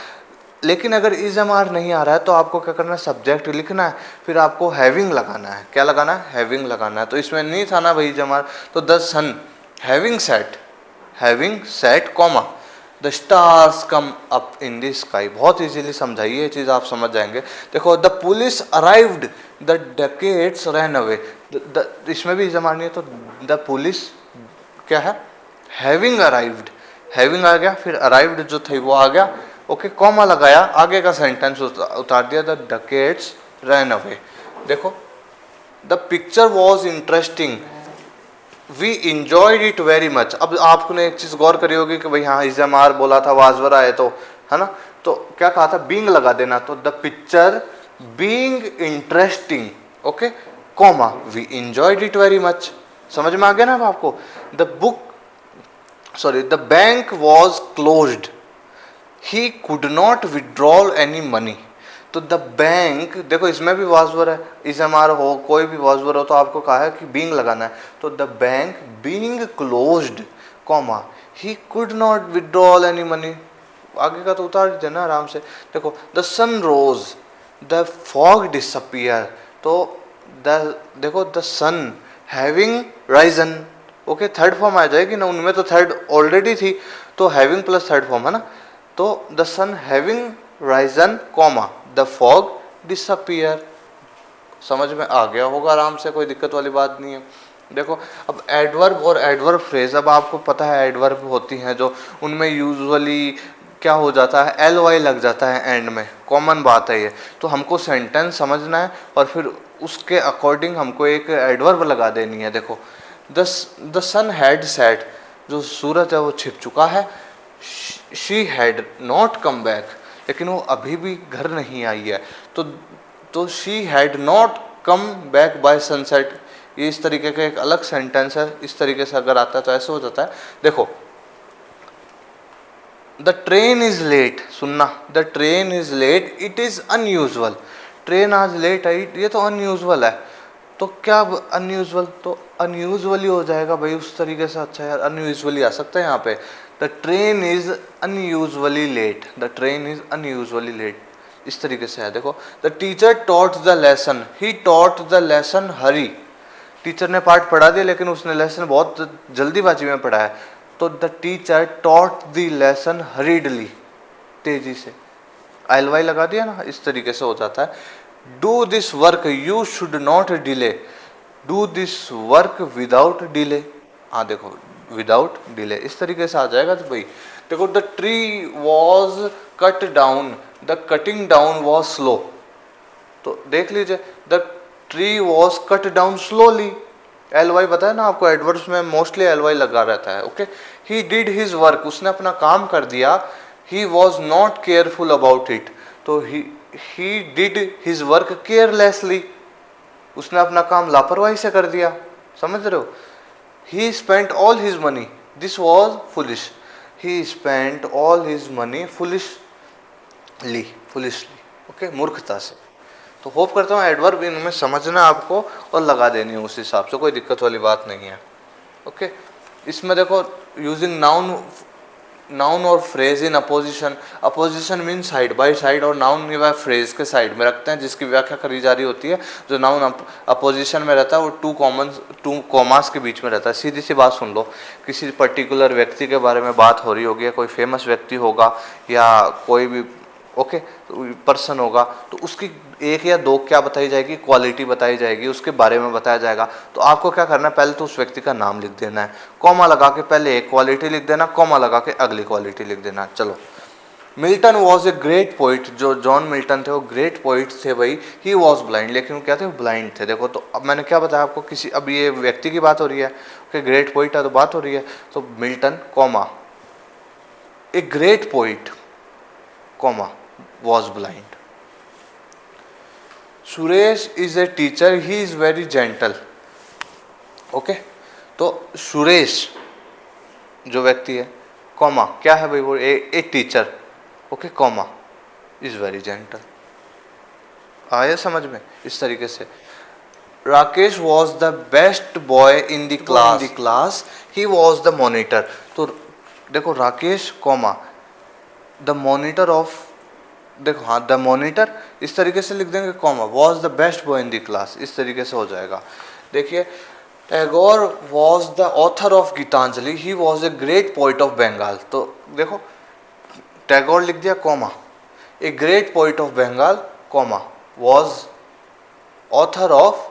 लेकिन अगर इज एम आर नहीं आ रहा है तो आपको क्या करना है, सब्जेक्ट लिखना है, फिर आपको हैविंग लगाना है। क्या लगाना है, हैविंग लगाना है। तो इसमें नहीं था ना भाई इज एम आर, तो the sun having set comma the stars come up in the sky. बहुत इजीली समझाइए, ये चीज़ आप समझ जाएंगे। देखो the police arrived the dacoits ran away, इसमें भी इज एम आर नहीं है तो द पुलिस क्या है, हैविंग अराइव्ड, हैविंग आ गया, फिर अराइव्ड जो थे वो आ गया, ओके, कॉमा लगाया, आगे का सेंटेंस उतार दिया, द डकैट्स रैन अवे। देखो the picture was interesting we enjoyed it very much. अब आपने एक चीज गौर करी होगी कि भाई हाँ इज एम आर बोला था, वाजवरा है तो, है ना, तो क्या कहा था, बींग लगा देना, तो the picture being interesting, okay, comma we enjoyed it very much. समझ में आ गया ना अब आपको। The bank was closed he could not withdrawal any money. तो द बैंक, देखो इसमें भी वाजवर है, इस एम आर हो, कोई भी वाजवर हो, तो आपको कहा है कि बींग लगाना है। तो the bank being closed comma he could not withdrawal any money, आगे का तो उतार देना आराम से। देखो the sun rose the fog disappear, तो देखो the sun having risen, okay, third form आ जाएगी ना, उनमें तो थर्ड ऑलरेडी थी, तो हैविंग प्लस थर्ड फॉर्म है ना। तो the sun having risen comma the fog disappear. समझ में आ गया होगा आराम से, कोई दिक्कत वाली बात नहीं है। देखो अब एडवर्ब और एडवर्ब फ्रेज, अब आपको पता है एडवर्ब होती हैं जो, उनमें यूजुअली क्या हो जाता है, एल वाई लग जाता है एंड में, कॉमन बात है ये। तो हमको सेंटेंस समझना है और फिर उसके अकॉर्डिंग हमको एक एडवर्ब लगा देनी है। देखो द सन हैड सेट, जो सूरज है वो छिप चुका है, she had not come back, लेकिन वो अभी भी घर नहीं आई है, तो she had not come back by sunset. ये इस तरीके का एक अलग सेंटेंस है, इस तरीके से अगर आता है तो ऐसे हो जाता है। देखो द ट्रेन इज लेट, सुनना, the train is let it is unusual, train आज लेट आई, ये तो अनयूजुअल है, तो क्या अनयूजुअल, तो अनयूजुअली हो जाएगा भाई उस तरीके से। अच्छा यार अनयूजुअली आ सकता है यहाँ पे, the train is unusually late, the train is unusually late, इस तरीके से है। देखो the teacher taught the lesson, he taught the lesson hurry, teacher ने पाठ पढ़ा दिया लेकिन उसने लेसन बहुत जल्दीबाजी में पढ़ा है, तो the teacher taught the lesson हरीडली, तेजी से, एल वाई लगा दिया ना, इस तरीके से हो जाता है। Do this work you should not delay, do this work without delay, हाँ देखो विदाउट डिले, इस तरीके से आ जाएगा। तो भाई देखो the tree was cut down, the cutting down was slow, तो देख लीजिए the tree was cut down slowly, L Y बताया ना आपको, एडवर्ब्स में मोस्टली एल वाई लगा रहता है, okay. He did his work, उसने अपना काम कर दिया, he was not careful about it, तो he did his work carelessly, उसने अपना काम लापरवाही से कर दिया, समझ रहे हो। ही spent all his money, this was foolish, he spent all his money foolishly, okay, मूर्खता से। तो होप करता हूँ एडवर्ब इनमें समझना आपको और लगा देनी है उस हिसाब से, कोई दिक्कत वाली बात नहीं है, ओके। इसमें देखो यूजिंग नाउन और phrase in opposition, opposition mean side by side, और नाउन व फ्रेज के साइड में रखते हैं जिसकी व्याख्या करी जा रही होती है। जो नाउन अपोजिशन में रहता है वो टू कॉमास के बीच में रहता है। सीधी सी बात सुन लो, किसी पर्टिकुलर व्यक्ति के बारे में बात हो रही होगी, या कोई फेमस व्यक्ति होगा या कोई भी, ओके, पर्सन होगा, तो उसकी एक या दो क्या बताई जाएगी, क्वालिटी बताई जाएगी, उसके बारे में बताया जाएगा। तो आपको क्या करना है, पहले तो उस व्यक्ति का नाम लिख देना है, कॉमा लगा के पहले एक क्वालिटी लिख देना, कॉमा लगा के अगली क्वालिटी लिख देना। चलो, Milton was a great poet, जो जॉन मिल्टन थे वो ग्रेट पोइट थे भाई। ही वॉज ब्लाइंड, लेकिन वो क्या थे, ब्लाइंड थे। देखो तो अब मैंने क्या बताया आपको, किसी, अब ये व्यक्ति की बात हो रही है, ओके, ग्रेट पोइट है तो बात हो रही है, तो Milton comma a great poet comma was blind. Suresh is a teacher, he is very gentle, okay, तो सुरेश जो व्यक्ति है, कॉमा क्या है भाई, वो a teacher, okay, comma is very gentle. आया समझ में, इस तरीके से। Rakesh was the best boy in the class, he was the monitor, तो देखो Rakesh comma the monitor of देखो हाँ, द मॉनिटर इस तरीके से लिख देंगे, comma was the best boy in the class, इस तरीके से हो जाएगा। देखिए, Tagore was the author of Gitanjali, he was a great poet of Bengal. तो देखो टैगोर लिख दिया comma, a great poet of Bengal comma was author of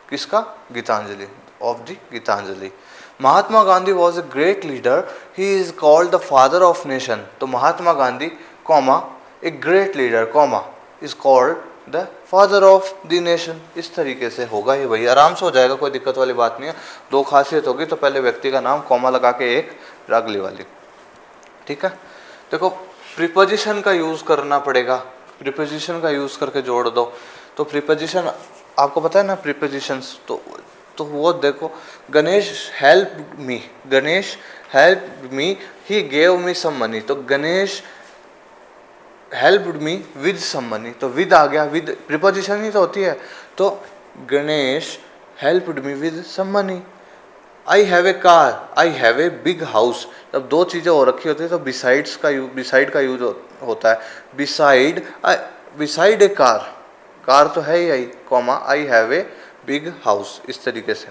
किसका, Gitanjali, of the Gitanjali. Mahatma Gandhi was a great leader, he is called the father of nation. तो Mahatma Gandhi comma a great leader comma is called the father of the nation. इस तरीके से होगा ये भाई, आराम से हो जाएगा, कोई दिक्कत वाली बात नहीं है। दो खासियत होगी, तो पहले व्यक्ति का नाम कॉमा लगा के एक अगली वाली, ठीक है। देखो प्रीपोजिशन का यूज़ करना पड़ेगा, प्रीपोजिशन का यूज़ करके जोड़ दो। तो प्रीपोजिशन आपको पता है ना, प्रीपोजिशंस तो वो देखो, Ganesh help me, Ganesh help me, he gave me some money. तो Ganesh helped me with some money, तो विद आ गया, विद प्रीपोजिशन ही तो होती है। तो Ganesh helped me with some money. I have a car, I have a big house. जब दो चीज़ें हो रखी होती है तो बिसाइड का यूज होता है। बिसाइड ए कार, कार तो है ही I, comma I have a big house, इस तरीके से।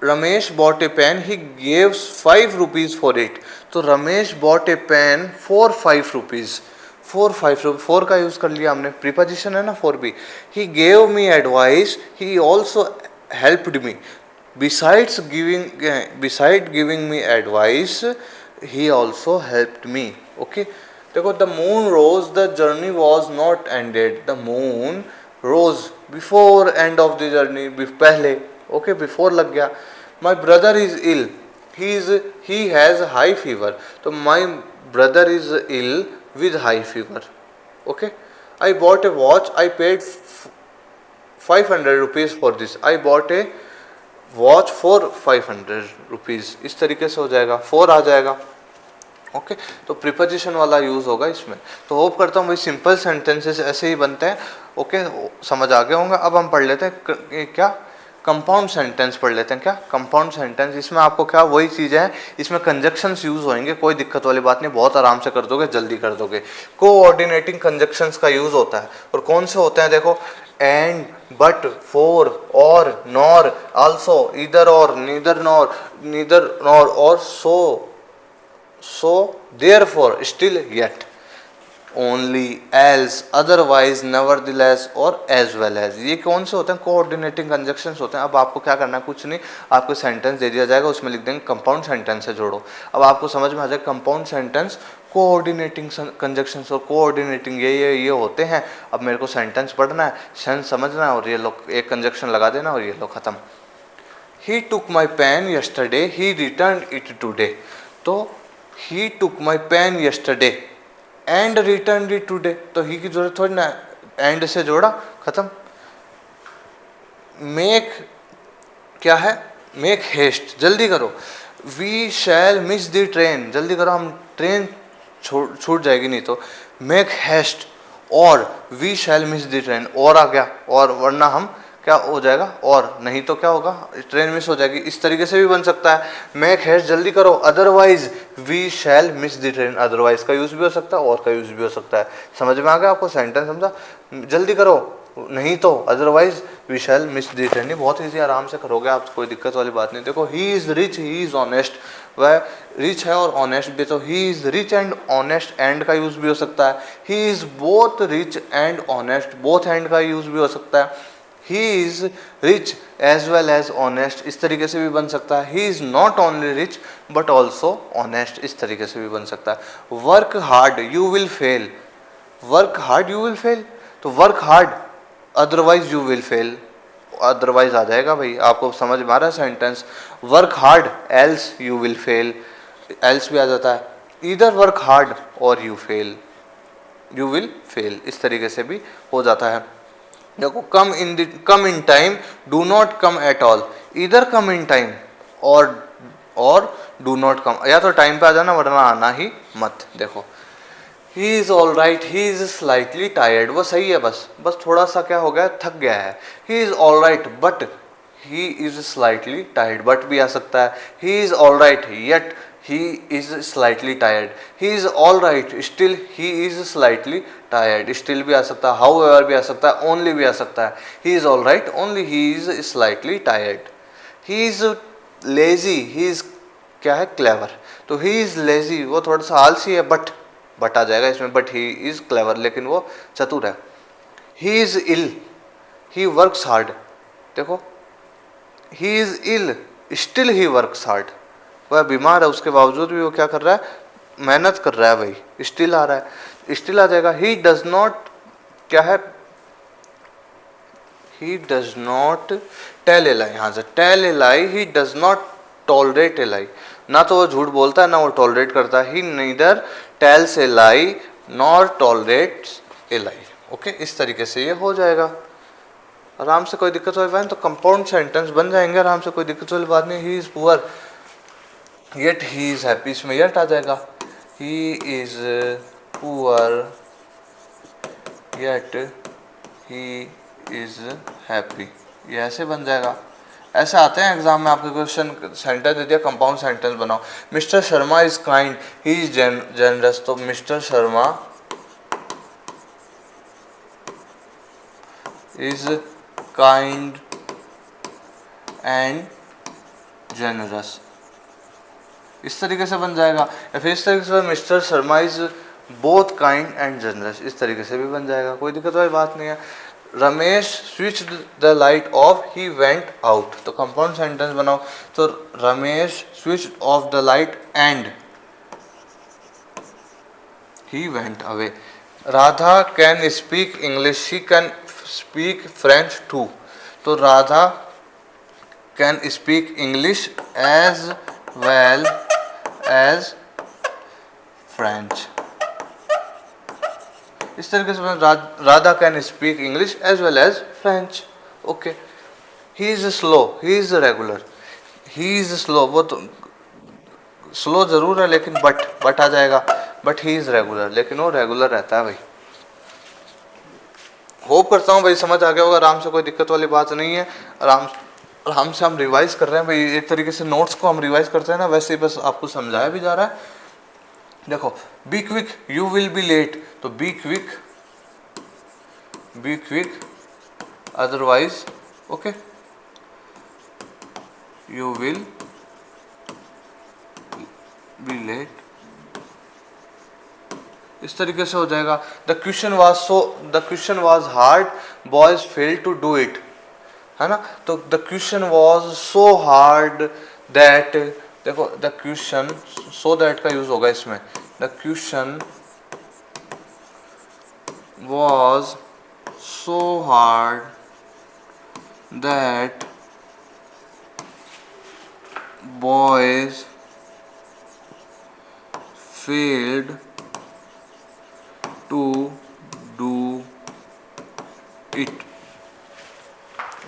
Ramesh bought a pen, he gives 5 rupees for it. तो Ramesh bought a pen for 5 rupees, for का यूज़ कर लिया हमने, प्रीपोजिशन है ना फॉर भी। He gave me advice, he also helped me. Besides giving me advice, he also helped me. Okay, देखो the moon rose, the journey was not ended. The moon rose before end of the journey, पहले, okay before लग गया। My brother is ill, he has high fever. तो my brother is ill with high fever. Okay, I bought a watch, I paid 500 rupees for this. I bought a watch for 500 rupees, इस तरीके से हो जाएगा, 4 आ जाएगा। Okay, तो preposition वाला use होगा इसमें। तो होप करता हूँ भाई सिंपल सेंटेंसेस ऐसे ही बनते हैं। ओके, समझ आ गया होंगे। अब हम पढ़ लेते हैं क्या, कंपाउंड सेंटेंस पढ़ लेते हैं। क्या कंपाउंड सेंटेंस, इसमें आपको क्या वही चीज़ें हैं, इसमें कंजक्शंस यूज़ होंगे, कोई दिक्कत वाली बात नहीं, बहुत आराम से कर दोगे, जल्दी कर दोगे। कोऑर्डिनेटिंग कंजक्शंस का यूज़ होता है, और कौन से होते हैं देखो, एंड, बट, फॉर, और, नॉर, आल्सो, इधर और, नीदर नॉर और so therefore, still, yet, only, else, otherwise, nevertheless और as well as। ये कौन से होते हैं, कोऑर्डिनेटिंग कंजक्शंस होते हैं। अब आपको क्या करना है, कुछ नहीं, आपको सेंटेंस दे दिया जाएगा, उसमें लिख देंगे कंपाउंड सेंटेंस से जोड़ो। अब आपको समझ में आ जाएगा कंपाउंड सेंटेंस, कोऑर्डिनेटिंग कंजक्शंस और कोऑर्डिनेटिंग ये होते हैं। अब मेरे को सेंटेंस पढ़ना है, सेंस समझना है, और ये लो एक कंजक्शन लगा देना और ये लो खत्म। He took my pen yesterday, he returned it today। तो he took my pen yesterday and returned it today। तो ही की जरूरत थोड़ी ना, एंड से जोड़ा, खत्म। मेक क्या है, मेक हेस्ट, जल्दी करो। We shall miss the train, जल्दी करो, हम ट्रेन छूट जाएगी नहीं तो। मेक हेस्ट, और we shall miss the train, और आ गया, और वरना हम क्या हो जाएगा, और नहीं तो क्या होगा, ट्रेन मिस हो जाएगी। इस तरीके से भी बन सकता है, मेक हेस्ट, जल्दी करो, otherwise we shall miss the train. Otherwise का यूज़ भी हो सकता है, और का यूज़ भी हो सकता है। समझ में आ गया आपको सेंटेंस, समझा, जल्दी करो, नहीं तो otherwise we shall miss the train. ये बहुत ईजी, आराम से करोगे आप, कोई दिक्कत वाली बात नहीं। देखो he is rich, he is honest, वह रिच है और ऑनेस्ट भी। तो he is rich and honest, and का यूज़ भी हो सकता है। He is both rich and honest, both and का यूज़ भी हो सकता है। He is rich as well as honest, इस तरीके से भी बन सकता है। He is not only rich but also honest, इस तरीके से भी बन सकता है। Work hard, you will fail, work hard you will fail, तो work hard otherwise you will fail, otherwise आ जाएगा भाई, आपको समझ में आ रहा है sentence. Work hard else you will fail, else भी आ जाता है। Either work hard or you will fail, इस तरीके से भी हो जाता है। देखो come in time, do not come at all, इधर कम इन टाइम और डू नॉट कम, या तो टाइम पे आ जाना वरना आना ही मत। देखो he is all right, he is slightly tired, वो सही है, बस थोड़ा सा क्या हो गया, थक गया है। He is all right but he is slightly tired, but भी आ सकता है। He is all right yet he is slightly tired, he is all right, still he is slightly tired, still भी आ सकता है, however भी आ सकता है, only भी आ सकता है, he is all right, only he is slightly tired, he is lazy, he is क्या है clever, तो he is lazy वो थोड़ा सा आलसी है, बट आ जाएगा इसमें, बट he is clever लेकिन वो चतुर है, he is ill, he works hard, देखो he is ill, still he works hard, वह बीमार है उसके बावजूद भी वो क्या कर रहा है, मेहनत कर रहा है भाई, स्टिल आ रहा है, स्टिल आ जाएगा। ही डज नॉट क्या है, he does not tell a lie, यहाँ से tell a lie, he does not tolerate a lie, ना तो वो झूठ बोलता है ना वो टॉलरेट करता है, he neither tells a lie nor tolerates a lie. Okay, इस तरीके से ये हो जाएगा आराम से, कोई दिक्कत वाली बात, तो कंपाउंड सेंटेंस बन जाएंगे आराम से, कोई दिक्कत वाली बात नहीं। He is poor yet he is happy, इसमें येट आ जाएगा, he is poor yet he is happy, ये ऐसे बन जाएगा। ऐसे आते हैं एग्जाम में, आपके क्वेश्चन सेंटेंस दे दिया, कंपाउंड सेंटेंस बनाओ। Mister Sharma is kind, he is generous, तो mister Sharma is kind and generous, इस तरीके से बन जाएगा। या फिर इस तरीके से mister Sharma is both kind and generous, इस तरीके से भी बन जाएगा, कोई दिक्कत वाली बात नहीं है। Ramesh switch the light off, he went out, तो कंपाउंड सेंटेंस बनाओ, तो Ramesh switch off the light and he went away. Radha can speak English, she can speak French too, तो Radha can speak English as well as French, इस तरीके से Radha can speak English as well as French. Okay, he is slow, he is regular, he is slow, वो तो slow जरूर है लेकिन but आ जाएगा, बट ही इज रेगुलर, लेकिन वो रेगुलर रहता है भाई। होप करता हूँ भाई समझ आ गया होगा आराम से, कोई दिक्कत वाली बात नहीं है। आराम से हम रिवाइज कर रहे हैं भाई, एक तरीके से नोट्स को हम रिवाइज करते हैं ना, वैसे ही बस आपको समझाया भी जा रहा है। देखो, be quick, you will be late, तो be quick otherwise, okay, you will be late, इस तरीके से हो जाएगा। The question was hard, boys fail to do it, है ना, तो the question was so hard that, देखो द क्वेश्चन सो दैट का यूज होगा इसमें, the question was so hard that boys failed to do it.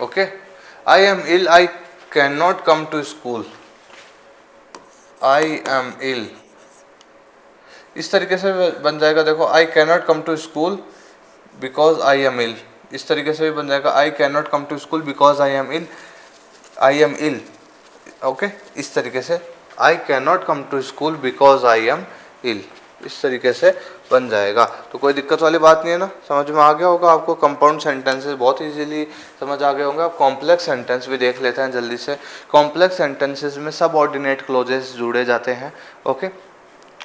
Okay, I am ill, I can not come to school, I am ill, इस तरीके से बन जाएगा। देखो, I can not come to school because I am ill, इस तरीके से भी बन जाएगा। I can not come to school because I am ill, okay, इस तरीके से I can not come to school because I am ill, इस तरीके से बन जाएगा। तो कोई दिक्कत वाली बात नहीं है ना, समझ में आ गया होगा आपको। कंपाउंड सेंटेंसेस बहुत इजीली समझ आ गए होंगे। आप कॉम्प्लेक्स सेंटेंस भी देख लेते हैं जल्दी से। कॉम्प्लेक्स सेंटेंसेस में सबऑर्डिनेट क्लोजेस जुड़े जाते हैं। ओके,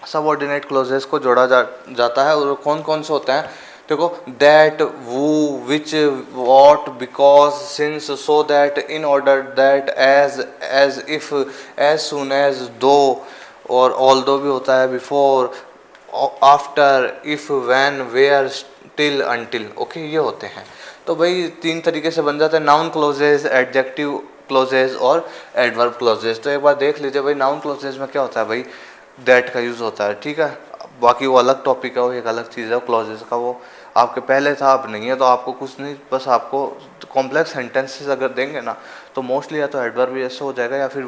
सबऑर्डिनेट क्लोजेस को जोड़ा जाता है, और कौन कौन से होते हैं, देखो, दैट, वो, which, what, because, since, so that, in order, that, as if, as soon as, though, और ऑल्दो भी होता है, before, after, if, when, where, till, until. Okay, ये होते हैं। तो भाई 3 तरीके से बन जाते हैं, नाउन क्लोजेस, एडजेक्टिव क्लोजेस और एडवर्ब क्लोजेस। तो एक बार देख लीजिए भाई, नाउन क्लोजेस में क्या होता है भाई, दैट का यूज़ होता है, ठीक है। बाकी वो अलग टॉपिक है, वो एक अलग चीज़ है क्लोजेस का, वो आपके पहले था अब नहीं है, तो आपको कुछ नहीं, बस आपको कॉम्प्लेक्स सेंटेंसेस अगर देंगे ना तो मोस्टली या तो एडवर्ब जैसे हो जाएगा या फिर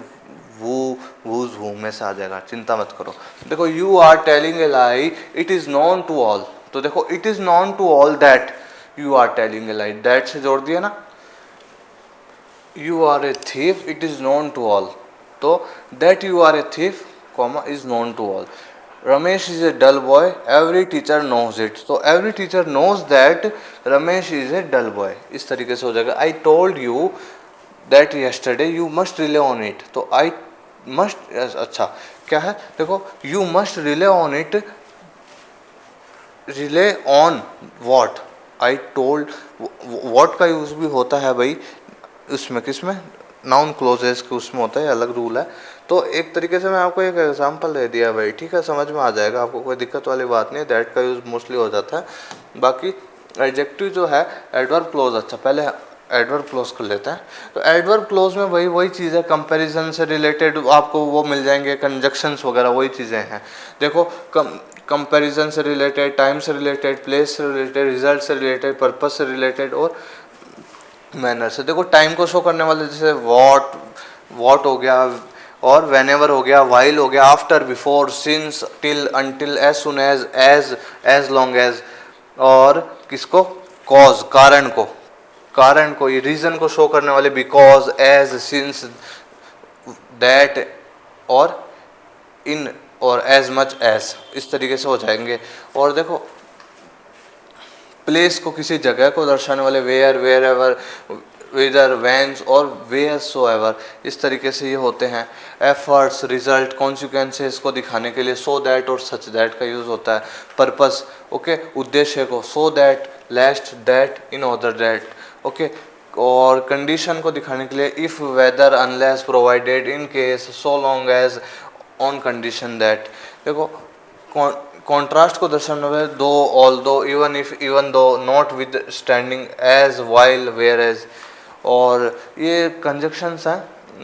वो, वूज, वू में से आ जाएगा, चिंता मत करो। देखो, you are telling a lie, it is known to all, तो देखो it is known to all that you are telling a lie, that से जोड़ दिया ना। You are a thief, it is known to all, तो that you are a thief comma is known to all. Ramesh is a dull boy, every teacher knows it. तो every teacher knows that Ramesh is a dull boy. इस तरीके से हो जाएगा. I told you that yesterday, you must rely on it. तो I must, अच्छा क्या है देखो, you must rely on it. rely on what? I told, what का यूज भी होता है भाई उसमें, किसमें, नाउन क्लोजेस के उसमें होता है, अलग रूल है. तो एक तरीके से मैं आपको एक एग्जांपल दे दिया भाई, ठीक है, समझ में आ जाएगा आपको, कोई दिक्कत वाली बात नहीं है. दैट का यूज़ मोस्टली हो जाता है. बाकी एडजेक्टिव जो है एडवर्ब क्लोज, अच्छा पहले एडवर्ब क्लोज कर लेते हैं. तो एडवर्ब क्लोज में भाई वही चीज़ है, कंपैरिजन से रिलेटेड आपको वो मिल जाएंगे, कंजक्शंस वगैरह वही चीज़ें हैं. देखो कंपैरिजन से रिलेटेड, टाइम से रिलेटेड, प्लेस से रिलेटेड, रिजल्ट से रिलेटेड, पर्पस से रिलेटेड और मैनर से. देखो टाइम को शो करने वाले जैसे वॉट हो गया, और whenever हो गया, while हो गया, after, before, since, till, until, as soon as long as. और किसको, cause, कारण को ये रीजन को शो करने वाले because, as, since, that और in और as much as, इस तरीके से हो जाएंगे. और देखो प्लेस को किसी जगह को दर्शाने वाले where, wherever, whether, whence और वेयर सो एवर, इस तरीके से ये होते हैं. एफर्ट्स, रिजल्ट, कॉन्सिक्वेंसेस को दिखाने के लिए सो दैट और सच दैट का यूज़ होता है. पर्पस, ओके, उद्देश्य को so that, lest that, in order that, okay. और कंडीशन को दिखाने के लिए if, whether, unless, provided, in case, so long as, on condition that. देखो कॉन्ट्रास्ट को दर्शाने वाले though, although, even if, even though, notwithstanding, as, while, whereas. और ये कंजक्शंस हैं,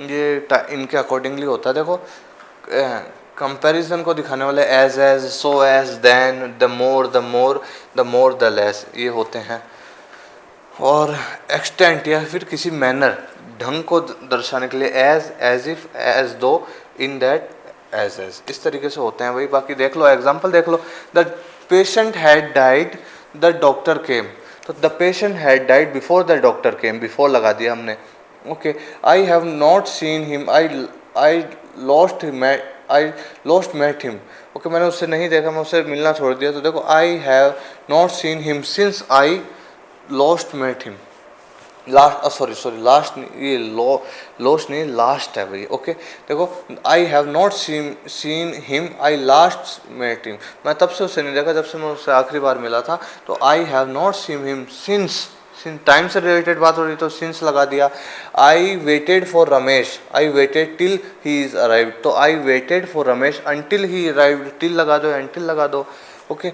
ये इनके अकॉर्डिंगली होता है. देखो कंपैरिजन को दिखाने वाले as, so as, than, the more, the less, ये होते हैं. और एक्सटेंट या फिर किसी मैनर, ढंग को दर्शाने के लिए एज इफ, एज दो, इन दैट, एज, इस तरीके से होते हैं भाई. बाकी देख लो एग्जाम्पल देख लो. The patient had died, the doctor came. तो the patient had died before the doctor came, before लगा दिया हमने, okay. I have not seen him, I lost met him, okay, मैंने उससे नहीं देखा, मैं उससे मिलना छोड़ दिया. तो देखो I have not seen him since I lost met him. Last ये लॉस्ट नहीं, लास्ट है भाई, ओके. देखो I have not seen him, I last met him, मैं तब से उससे नहीं देखा जब से मैं उससे आखिरी बार मिला था. तो I have not seen him since time से रिलेटेड बात हो रही तो सिंस लगा दिया. I waited for Ramesh, I waited till he is arrived. तो I waited for Ramesh until he arrived, till लगा दो, अंटिल लगा दो, okay.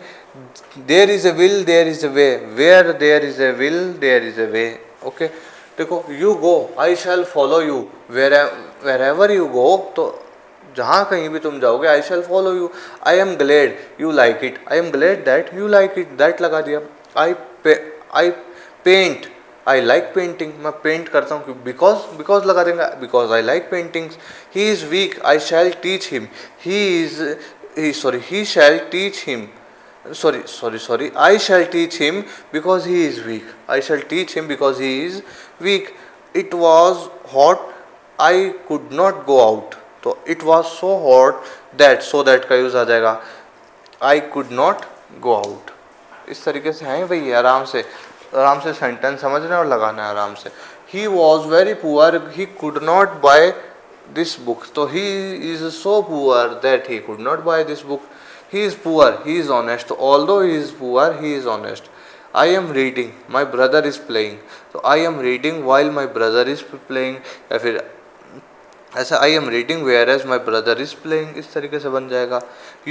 There is a will, there is a way, where there is a will, there is a way, okay. देखो you go, I shall follow you, where ever you go, तो जहाँ कहीं भी तुम जाओगे, I shall follow you. I am glad you like it, I am glad that you like it, that लगा दिया. I paint, I like painting, मैं paint करता हूँ, बिकॉज लगा देंगे, because I like paintings. He is weak, I shall teach him, he shall teach him, sorry, I shall teach him because he is weak. I shall teach him because he is weak. It was hot, I could not go out. तो it was so hot that, so that का use आ जाएगा. I could not go out. इस तरीके से हैं भाई, आराम से सेंटेंस समझना और लगाना है आराम से. He was very poor, he could not buy this book. तो he is so poor that he could not buy this book. He is poor, he is honest. Although he is poor, he is honest. I am reading, my brother is playing. So I am reading while my brother is playing. या फिर ऐसा I am reading whereas my brother is playing, इस तरीके से बन जाएगा.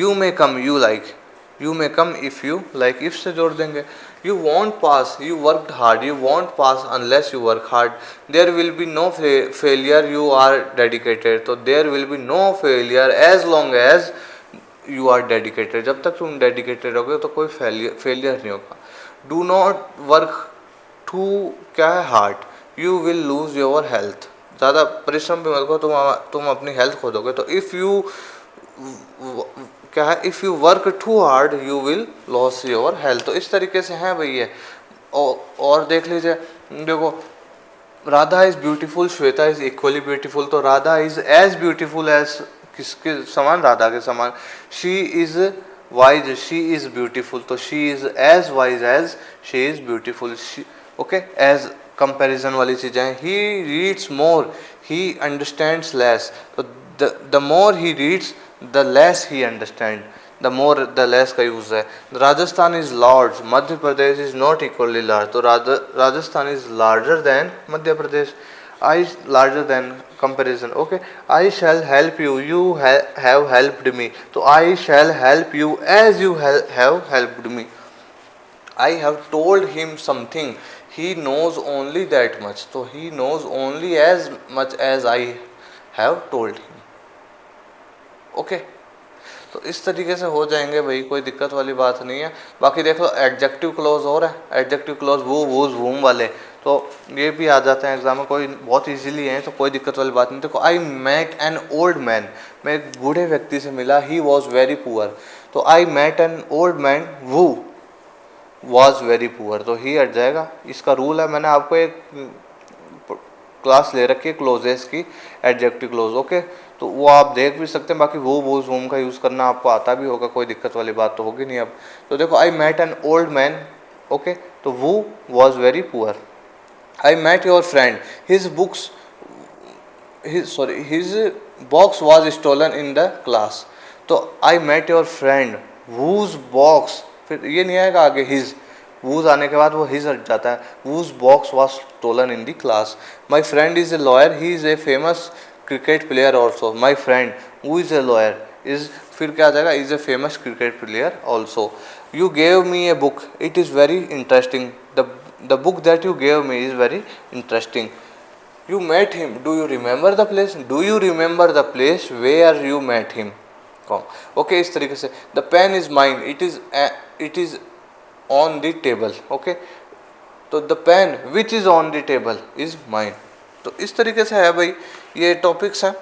You may come, you like. You may come if you like, if से जोड़ देंगे. You won't pass, you worked hard. You won't pass unless you work hard. There will be no failure, you are dedicated. तो there will be no failure as long as you are dedicated. जब तक तुम dedicated होगे तो कोई failure नहीं होगा. Do not work to, क्या है, hard. You will lose your health, ज़्यादा परिश्रम भी मत करो, तुम अपनी हेल्थ खो दोगे. तो इफ़ यू, क्या है, if you work too hard you will loss your health. तो इस तरीके से हैं भाई ये. और देख लीजिए, देखो Radha is beautiful, Shweta is equally beautiful. तो Radha is as beautiful as किसके समान, राधा के समान। She is wise, she is beautiful, तो she is as wise as she is beautiful. Okay, as comparison वाली चीजें। He reads more, he understands less, तो the more he reads the less he understand, the more the less का use है। Rajasthan is large, Madhya Pradesh is not equally large, तो Rajasthan is larger than Madhya Pradesh. I larger than comparison. Okay, I shall help you, you have helped me, तो I shall help you as you have helped me. I have told him something, he knows only that much, तो he knows only as much as I have told him. Okay, तो इस तरीके से हो जाएंगे भाई, कोई दिक्कत वाली बात नहीं है। बाकी देख लो एडजेक्टिव क्लोज और है, एडजेक्टिव क्लोज वो वूज वूम वाले, तो ये भी आ जाते हैं एग्जाम में, कोई बहुत इजीली है, तो कोई दिक्कत वाली बात नहीं। देखो I met an old man, मैं एक बूढ़े व्यक्ति से मिला, ही वॉज वेरी पुअर, तो I met an old man वो वॉज वेरी पुअर, तो ही हट जाएगा। इसका रूल है, मैंने आपको एक क्लास ले रखी है क्लोजेस की, एडजेक्टिव क्लोज। ओके, तो वो आप देख भी सकते हैं। बाकी वो वोज वोम का यूज़ करना आपको आता भी होगा, कोई दिक्कत वाली बात तो होगी नहीं अब। तो देखो I met an old man, okay, तो वो was very poor. I met your friend, his books his box was stolen in the class, तो I met your friend whose box, फिर ये नहीं आएगा आगे हिज, वूज आने के बाद वो हिज हट जाता है, whose box was stolen in the class. My friend is a lawyer, he is a famous cricket player also, my friend who is a lawyer is, फिर क्या आ जाएगा, is a famous cricket player also. You gave me a book, it is very interesting, the book that you gave me is very interesting. You met him, do you remember the place, do you remember the place where you met him. Okay, इस तरीके से। The pen is mine, it is on the table, okay, तो the pen which is on the table is mine. तो इस तरीके से है भाई, ये टॉपिक्स हैं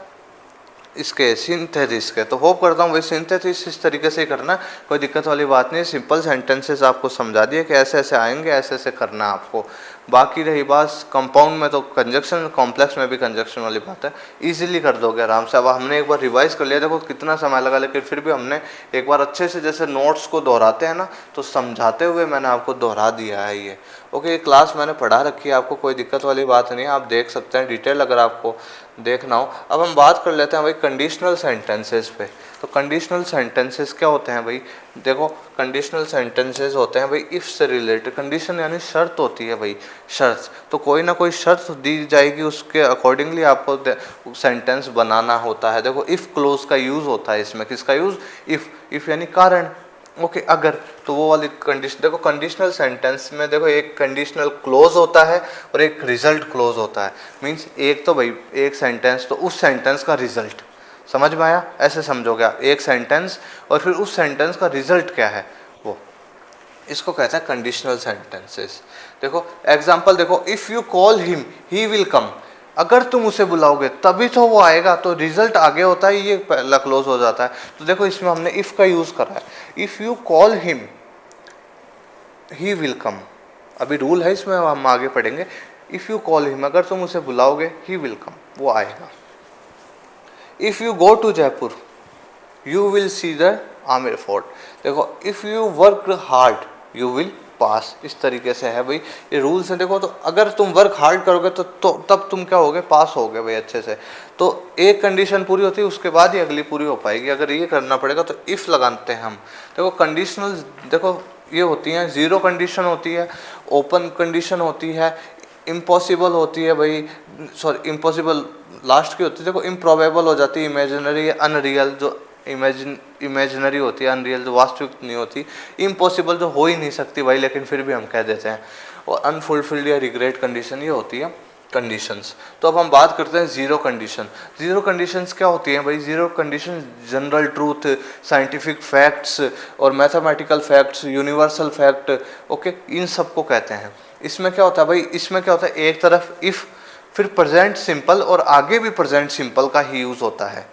इसके सिंथेसिस के। तो होप करता हूँ भाई सिंथेसिस इस तरीके से ही करना, कोई दिक्कत वाली बात नहीं। सिंपल सेंटेंसेस आपको समझा दिए कि ऐसे ऐसे आएंगे, ऐसे ऐसे करना आपको। बाकी रही बात कंपाउंड में, तो कंजक्शन, कॉम्प्लेक्स में भी कंजक्शन वाली बात है, इजीली कर दोगे आराम से। अब हमने एक बार रिवाइज कर लिया, देखो कितना समय लगा, लेकिन फिर भी हमने एक बार अच्छे से, जैसे नोट्स को दोहराते हैं ना, तो समझाते हुए मैंने आपको दोहरा दिया है ये। ओके, ये क्लास मैंने पढ़ा रखी है, आपको कोई दिक्कत वाली बात नहीं है, आप देख सकते हैं डिटेल अगर आपको देखना हो। अब हम बात कर लेते हैं भाई कंडीशनल सेंटेंसेस पे। तो कंडीशनल सेंटेंसेस क्या होते हैं भाई, देखो कंडीशनल सेंटेंसेस होते हैं भाई इफ़ से रिलेटेड। कंडीशन यानी शर्त होती है भाई, शर्त, तो कोई ना कोई शर्त दी जाएगी, उसके अकॉर्डिंगली आपको सेंटेंस बनाना होता है। देखो इफ़ क्लोज का यूज़ होता है इसमें, किसका यूज़, इफ़ यानी कारण, ओके, अगर, तो वो वाली कंडीशन। देखो कंडीशनल सेंटेंस में देखो एक कंडीशनल क्लोज होता है और एक रिजल्ट क्लोज होता है। मींस एक तो भाई एक सेंटेंस, तो उस सेंटेंस का रिजल्ट, समझ में आया, ऐसे समझोगे आप, एक सेंटेंस और फिर उस सेंटेंस का रिजल्ट क्या है, वो इसको कहते हैं कंडीशनल सेंटेंसेस। देखो एग्जाम्पल देखो, if you call him he will come, अगर तुम उसे बुलाओगे तभी तो वो आएगा, तो रिजल्ट आगे होता है, ये पहला क्लोज हो जाता है। तो देखो इसमें हमने इफ़ का यूज़ करा है, if you call him he will come, अभी रूल है इसमें, हम आगे पढ़ेंगे। इफ़ यू कॉल हिम, अगर तुम उसे बुलाओगे, ही विल कम, वो आएगा। If you go to Jaipur you will see the Amer fort. देखो if you work hard you will pass, इस तरीके से है भाई, ये रूल्स हैं। देखो तो अगर तुम वर्क हार्ड करोगे तो तब तुम क्या होगे, पास होगे भाई अच्छे से। तो एक कंडीशन पूरी होती है, उसके बाद ही अगली पूरी हो पाएगी। अगर ये करना पड़ेगा तो इफ़ लगाते हैं हम। देखो कंडीशनल, देखो ये होती हैं, ज़ीरो कंडीशन होती है, ओपन कंडीशन होती है, इम्पॉसिबल होती है भाई, सॉरी इम्पॉसिबल लास्ट की होती है। देखो इम्प्रॉबेबल हो जाती है, इमेजिनरी, अनरियल जो इमेजिनरी होती है, अनरियल जो वास्तविक नहीं होती, इम्पॉसिबल जो हो ही नहीं सकती भाई, लेकिन फिर भी हम कह देते हैं। और अनफुलफिल्ड या रिग्रेट कंडीशन, ये होती है कंडीशंस। तो अब हम बात करते हैं जीरो कंडीशन। जीरो कंडीशंस क्या होती हैं भाई, zero condition general truth, scientific facts और mathematical facts, universal fact, okay, इन सब को कहते हैं। इसमें क्या होता है भाई, इसमें क्या होता है, एक तरफ इफ़, फिर प्रेजेंट सिंपल और आगे भी प्रेजेंट सिंपल का ही यूज़ होता है।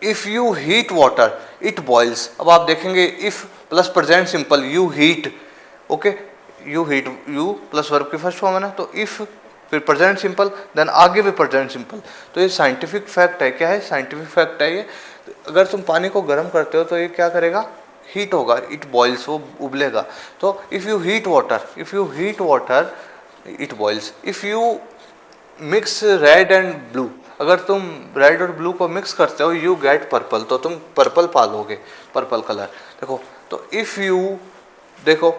If you heat water it boils, अब आप देखेंगे if plus present simple, you heat, okay, you heat, you plus verb की फर्स्ट फॉर्म है ना, तो इफ़ फिर प्रेजेंट सिंपल, देन आगे भी प्रेजेंट सिंपल। तो ये साइंटिफिक फैक्ट है। क्या है? साइंटिफिक फैक्ट है ये। अगर तुम पानी को गर्म करते हो तो ये क्या करेगा? हीट होगा, इट बॉइल्स, वो उबलेगा। तो if you heat water it boils. If you mix red and blue, अगर तुम रेड और ब्लू को मिक्स करते हो यू गेट पर्पल, तो तुम पर्पल पालोगे, पर्पल कलर। देखो, तो इफ़ यू, देखो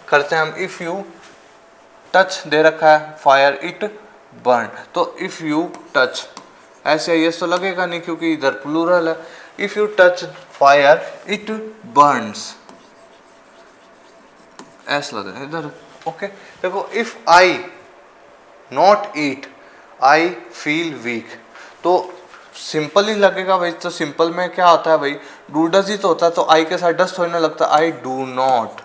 करते हैं हम, इफ़ यू टच दे रखा है फायर इट बर्न, तो इफ़ यू टच, ऐसे ये तो लगेगा नहीं क्योंकि इधर प्लूरल है। If you touch fire it burns, ऐसा लग रहा है इधर। ओके, देखो if I not eat I feel weak, तो सिंपल ही लगेगा भाई। तो सिंपल में क्या होता है भाई? डू डज ही तो होता है, तो आई के साथ डस थोड़ी ना लगता। I do not,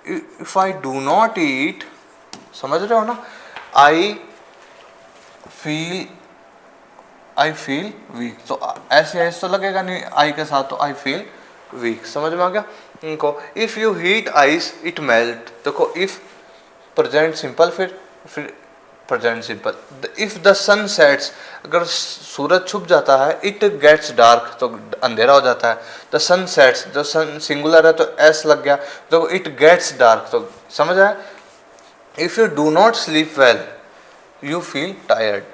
if I do not eat, समझ रहे हो ना? आई फील वीक, तो ऐसे ऐसे तो लगेगा नहीं आई के साथ, तो आई फील वीक। समझ में आ गया इनको? If you heat ice it melt, देखो इफ प्रेजेंट सिंपल, फिर present simple. If the sun sets, अगर सूरज छुप जाता है, इट गेट्स डार्क, तो अंधेरा हो जाता है। द सन सेट्स, जो सन सिंगुलर है तो एस लग गया, तो इट गेट्स डार्क, तो समझ आया? If you do not sleep well you feel tired.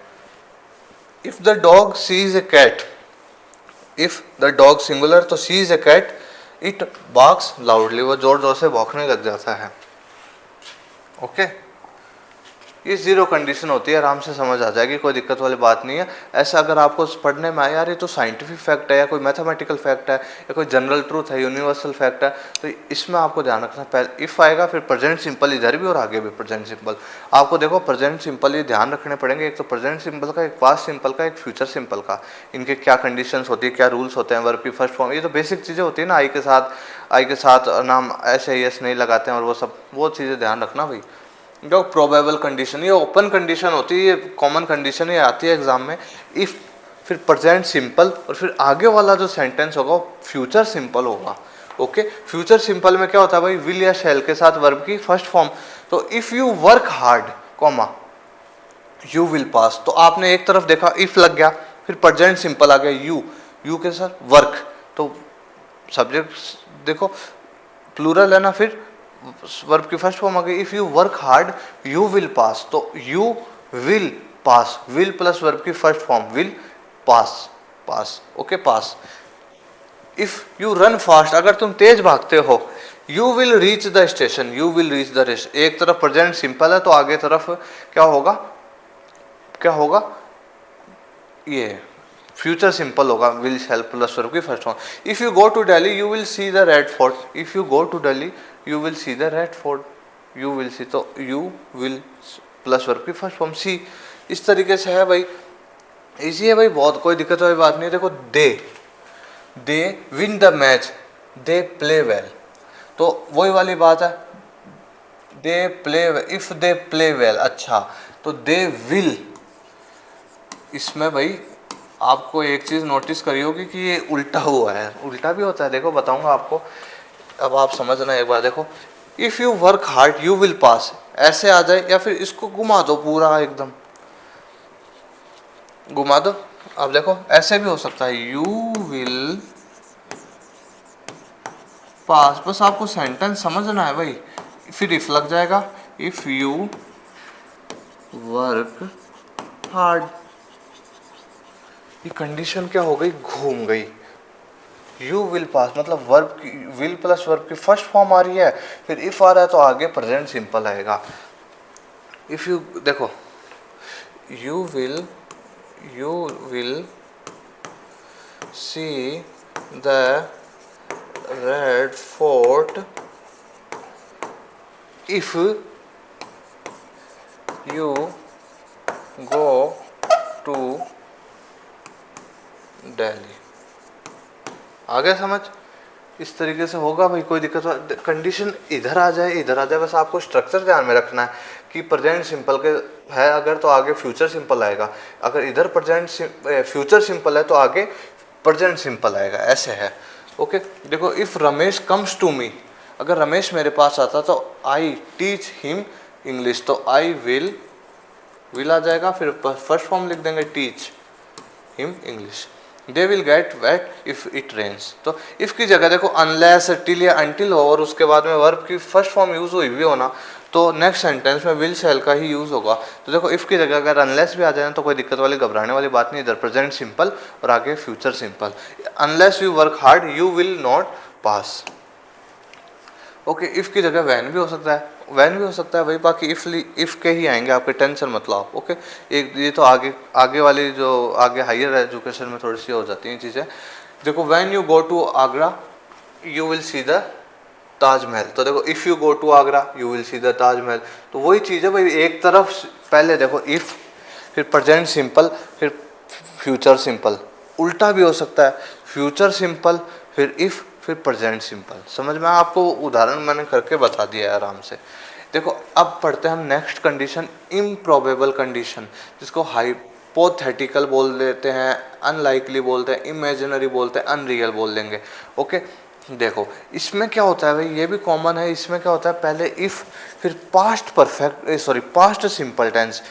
If the dog sees a cat, if the dog singular तो sees a cat, it barks loudly, वो जोर जोर से भौंकने लग जाता है। ओके, ये जीरो कंडीशन होती है, आराम से समझ आ जाएगी, कोई दिक्कत वाली बात नहीं है। ऐसा अगर आपको पढ़ने में आया यार ये तो साइंटिफिक फैक्ट है, या कोई मैथमेटिकल फैक्ट है, या कोई जनरल ट्रूथ है, यूनिवर्सल फैक्ट है, तो इसमें आपको ध्यान रखना, पहले इफ़ आएगा, फिर प्रेजेंट सिंपल इधर भी और आगे भी प्रेजेंट सिंपल। आपको देखो प्रेजेंट सिंपल ये ध्यान रखने पड़ेंगे, एक तो प्रेजेंट सिंपल का, एक पास्ट सिंपल का, एक फ्यूचर सिंपल का। इनके क्या कंडीशंस होती है, क्या रूल्स होते हैं, वर्ब की फर्स्ट फॉर्म, ये तो बेसिक चीज़ें होती है ना। आई के साथ नाम ऐसे यस नहीं लगाते हैं, और वो सब वो चीज़ें ध्यान रखना भाई। जो प्रोबेबल कंडीशन, ये ओपन कंडीशन होती है, ये कॉमन कंडीशन ये आती है एग्जाम में। इफ़, फिर प्रेजेंट सिंपल, और फिर आगे वाला जो सेंटेंस होगा वो फ्यूचर सिंपल होगा। ओके, फ्यूचर सिंपल में क्या होता है भाई? विल या शैल के साथ वर्ब की फर्स्ट फॉर्म। तो if you work hard comma you will pass, तो आपने एक तरफ देखा इफ़ लग गया, फिर प्रेजेंट सिंपल आ गया यू के साथ वर्क, तो सब्जेक्ट देखो प्लूरल है ना, फिर वर्ब की फर्स्ट फॉर्म आ गई। If you work hard you will pass, तो you will pass, will plus verb की first form will pass. Okay, pass. If you run fast, अगर तुम तेज भागते हो, you will reach the station, you will reach the rest. एक तरफ present simple है तो आगे तरफ क्या होगा? ये फ्यूचर सिंपल होगा, विल शैल प्लस वर्ब की first form. If you go to Delhi you will see the red fort, if you go to Delhi you will see the red fort, you will see, तो you will plus verb की first form see. इस तरीके से है भाई, easy है भाई, बहुत कोई दिक्कत वाली बात नहीं। देखो they win the match, they play well, तो वही वाली बात है, they play, if they play well, अच्छा तो दे विल। इसमें भाई आपको एक चीज़ नोटिस करी होगी कि ये उल्टा हुआ है, उल्टा भी होता है, देखो बताऊंगा आपको, अब आप समझना एक बार। देखो if you work hard you will पास, ऐसे आ जाए, या फिर इसको घुमा दो पूरा, एकदम घुमा दो। अब देखो ऐसे भी हो सकता है, यू विल पास, बस आपको सेंटेंस समझना है भाई। फिर इफ लग जाएगा, इफ यू वर्क हार्ड, ये कंडीशन क्या हो गई? घूम गई। यू विल पास मतलब वर्ब की, विल प्लस वर्ब की फर्स्ट फॉर्म आ रही है, फिर इफ आ रहा है तो आगे प्रेजेंट सिंपल आएगा। इफ यू देखो, you will see the red fort if you go to Delhi. आ गया समझ? इस तरीके से होगा भाई, कोई दिक्कत, कंडीशन इधर आ जाए, बस आपको स्ट्रक्चर ध्यान में रखना है कि प्रेजेंट सिंपल के है अगर तो आगे फ्यूचर सिंपल आएगा, अगर इधर फ्यूचर सिंपल है तो आगे प्रेजेंट सिंपल आएगा, ऐसे है। ओके, देखो if Ramesh comes to me, अगर रमेश मेरे पास आता तो आई टीच हिम इंग्लिश, तो आई विल विल आ जाएगा, फिर फर्स्ट फॉर्म लिख देंगे teach him English. They will get wet if it rains. तो इफ की जगह देखो अनलेस, टिल या अंटिल हो और उसके बाद में वर्ब की फर्स्ट फॉर्म यूज हुई भी होना तो नेक्स्ट सेंटेंस में विल शैल का ही यूज होगा। तो देखो इफ की जगह अगर अनलेस भी आ जाए तो कोई दिक्कत वाली घबराने वाली बात नहीं, इधर प्रेजेंट सिंपल और आगे future simple. Unless you work hard you will not pass. Okay, if की जगह वैन भी हो सकता है, वैन भी हो सकता है भाई, बाकी इफ के ही आएंगे आपके, टेंशन मत लो आप। ओके, एक ये तो आगे वाली जो आगे हायर एजुकेशन में थोड़ी सी हो जाती हैं चीज़ें। देखो when you go to Agra you will see the Taj Mahal. तो देखो if you go to Agra you will see the Taj Mahal. तो वही चीज़ है भाई, एक तरफ पहले देखो इफ़, फिर प्रेजेंट सिंपल, फिर फ्यूचर सिंपल। उल्टा भी हो सकता है, फ्यूचर सिंपल फिर इफ़ फिर प्रेजेंट सिंपल। समझ में, आपको उदाहरण मैंने करके बता दिया है आराम से। देखो अब पढ़ते हैं हम नेक्स्ट कंडीशन, इम्प्रॉबेबल कंडीशन, जिसको हाइपोथेटिकल बोल देते हैं, अनलाइकली बोलते हैं, इमेजिनरी बोलते हैं, अनरियल बोल देंगे। ओके, देखो इसमें क्या होता है भाई, ये भी कॉमन है। इसमें क्या होता है, पहले इफ़ फिर पास्ट सिंपल टेंस।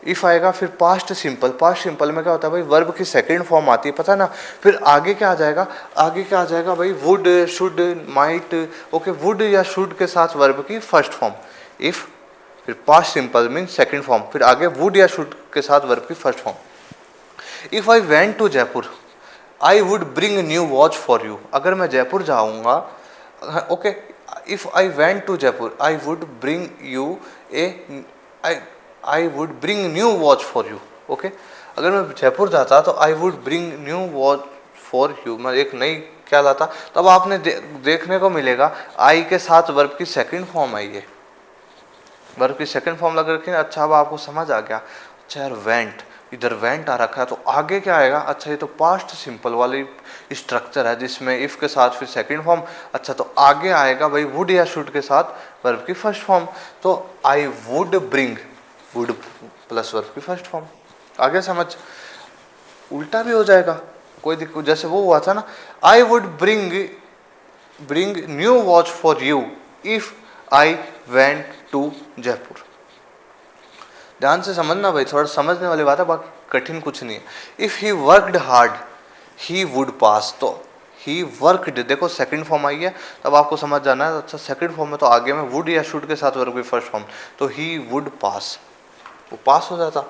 इफ़ आएगा फिर पास्ट सिंपल। पास्ट सिंपल में क्या होता है भाई, वर्ब की सेकंड फॉर्म आती है, पता है ना। फिर आगे क्या आ जाएगा, आगे क्या आ जाएगा भाई, would, should, might. Okay, would या शुड के साथ वर्ब की फर्स्ट फॉर्म इफ़, फिर past simple mean second form, फिर आगे वुड या शुड के साथ वर्ब की first form. If I went to Jaipur I would bring new watch for you. अगर मैं जयपुर जाऊँगा, okay, if I went to Jaipur I would bring you I would bring new watch for you. Okay, अगर मैं जयपुर जाता तो I would bring new watch for you, मैं एक नई क्या लाता। तब आपने देखने को मिलेगा आई के साथ वर्ब की सेकंड फॉर्म आई है, वर्ब की सेकंड फॉर्म लग रखी है। अच्छा, अब आपको समझ आ गया। अच्छा यार, वेंट, इधर वेंट आ रखा है तो आगे क्या आएगा। अच्छा, ये तो पास्ट सिंपल वाली स्ट्रक्चर है जिसमें इफ़ के साथ फिर सेकंड फॉर्म। अच्छा, तो आगे आएगा भाई वुड या शुड के साथ वर्ब की फर्स्ट फॉर्म। तो I would bring, would plus verb की फर्स्ट फॉर्म। आगे समझ, उल्टा भी हो जाएगा, कोई दिक्कत। जैसे वो हुआ था ना, I would bring new watch for you if I went to Jaipur. ध्यान से समझना भाई, थोड़ा समझने वाली बात है, बाकी कठिन कुछ नहीं है। If he worked hard he would पास। तो ही वर्कड, देखो सेकंड फॉर्म आई है, तब आपको समझ जाना है। अच्छा, सेकंड फॉर्म में तो आगे में वुड या शुड के साथ वर्ब की फर्स्ट फॉर्म, तो ही वुड पास, वो पास हो जाता।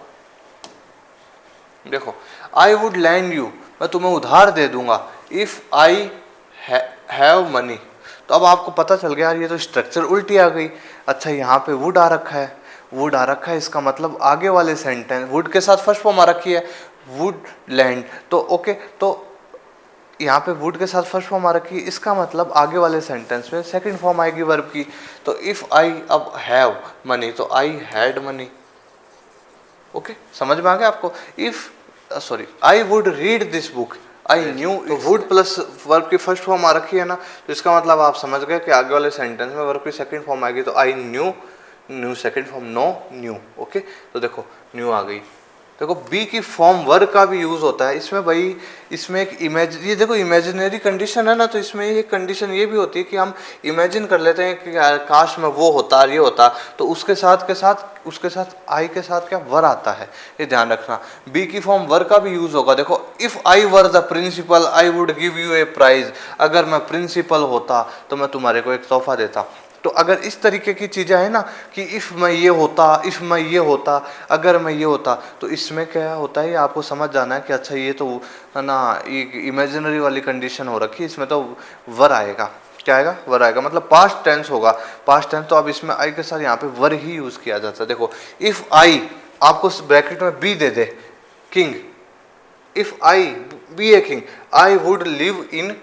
देखो आई वुड लैंड यू, मैं तुम्हें उधार दे दूंगा इफ आई हैव मनी। तो अब आपको पता चल गया यार, ये तो स्ट्रक्चर उल्टी आ गई। अच्छा, यहाँ पे वुड आ रखा है, वुड आ रखा है, इसका मतलब आगे वाले सेंटेंस वुड के साथ फर्स्ट फॉर्म आ रखी है, वुड लैंड। तो ओके, तो यहाँ पे वुड के साथ फर्स्ट फॉर्म आ रखी है, इसका मतलब आगे वाले सेंटेंस में सेकंड फॉर्म आएगी वर्ब की। तो इफ आई अब हैव मनी तो आई हैड मनी। ओके, समझ में आ गया आपको। If I would read this book I knew, तो वुड प्लस वर्ब की फर्स्ट फॉर्म आ रखी है ना, तो इसका मतलब आप समझ गए कि आगे वाले सेंटेंस में वर्ब की सेकंड फॉर्म आएगी। तो I knew, knew second form, no knew. Okay, तो देखो न्यू आ गई। देखो बी की फॉर्म वर्ग का भी यूज होता है इसमें भाई। इसमें एक ये देखो इमेजिनरी कंडीशन है ना, तो इसमें ये कंडीशन ये भी होती है कि हम इमेजिन कर लेते हैं कि काश में वो होता, ये होता, तो उसके साथ आई के साथ क्या वर आता है, ये ध्यान रखना। बी की फॉर्म वर्ग का भी यूज होगा। देखो if I were the principal I would give you a prize. अगर मैं प्रिंसिपल होता तो मैं तुम्हारे को एक तोहफा देता। तो अगर इस तरीके की चीज़ें है ना कि इफ़ मैं ये होता, इफ़ मैं ये होता, अगर मैं ये होता, तो इसमें क्या होता है आपको समझ जाना है कि अच्छा ये तो ना इमेजिनरी वाली कंडीशन हो रखी है, इसमें तो वर आएगा। क्या आएगा, वर आएगा, मतलब पास्ट टेंस होगा। पास्ट टेंस तो अब इसमें आई के साथ यहाँ पे वर ही यूज़ किया जाता है। देखो इफ़ आई, आपको ब्रैकेट में बी दे दे, king, if I be a king I would live in,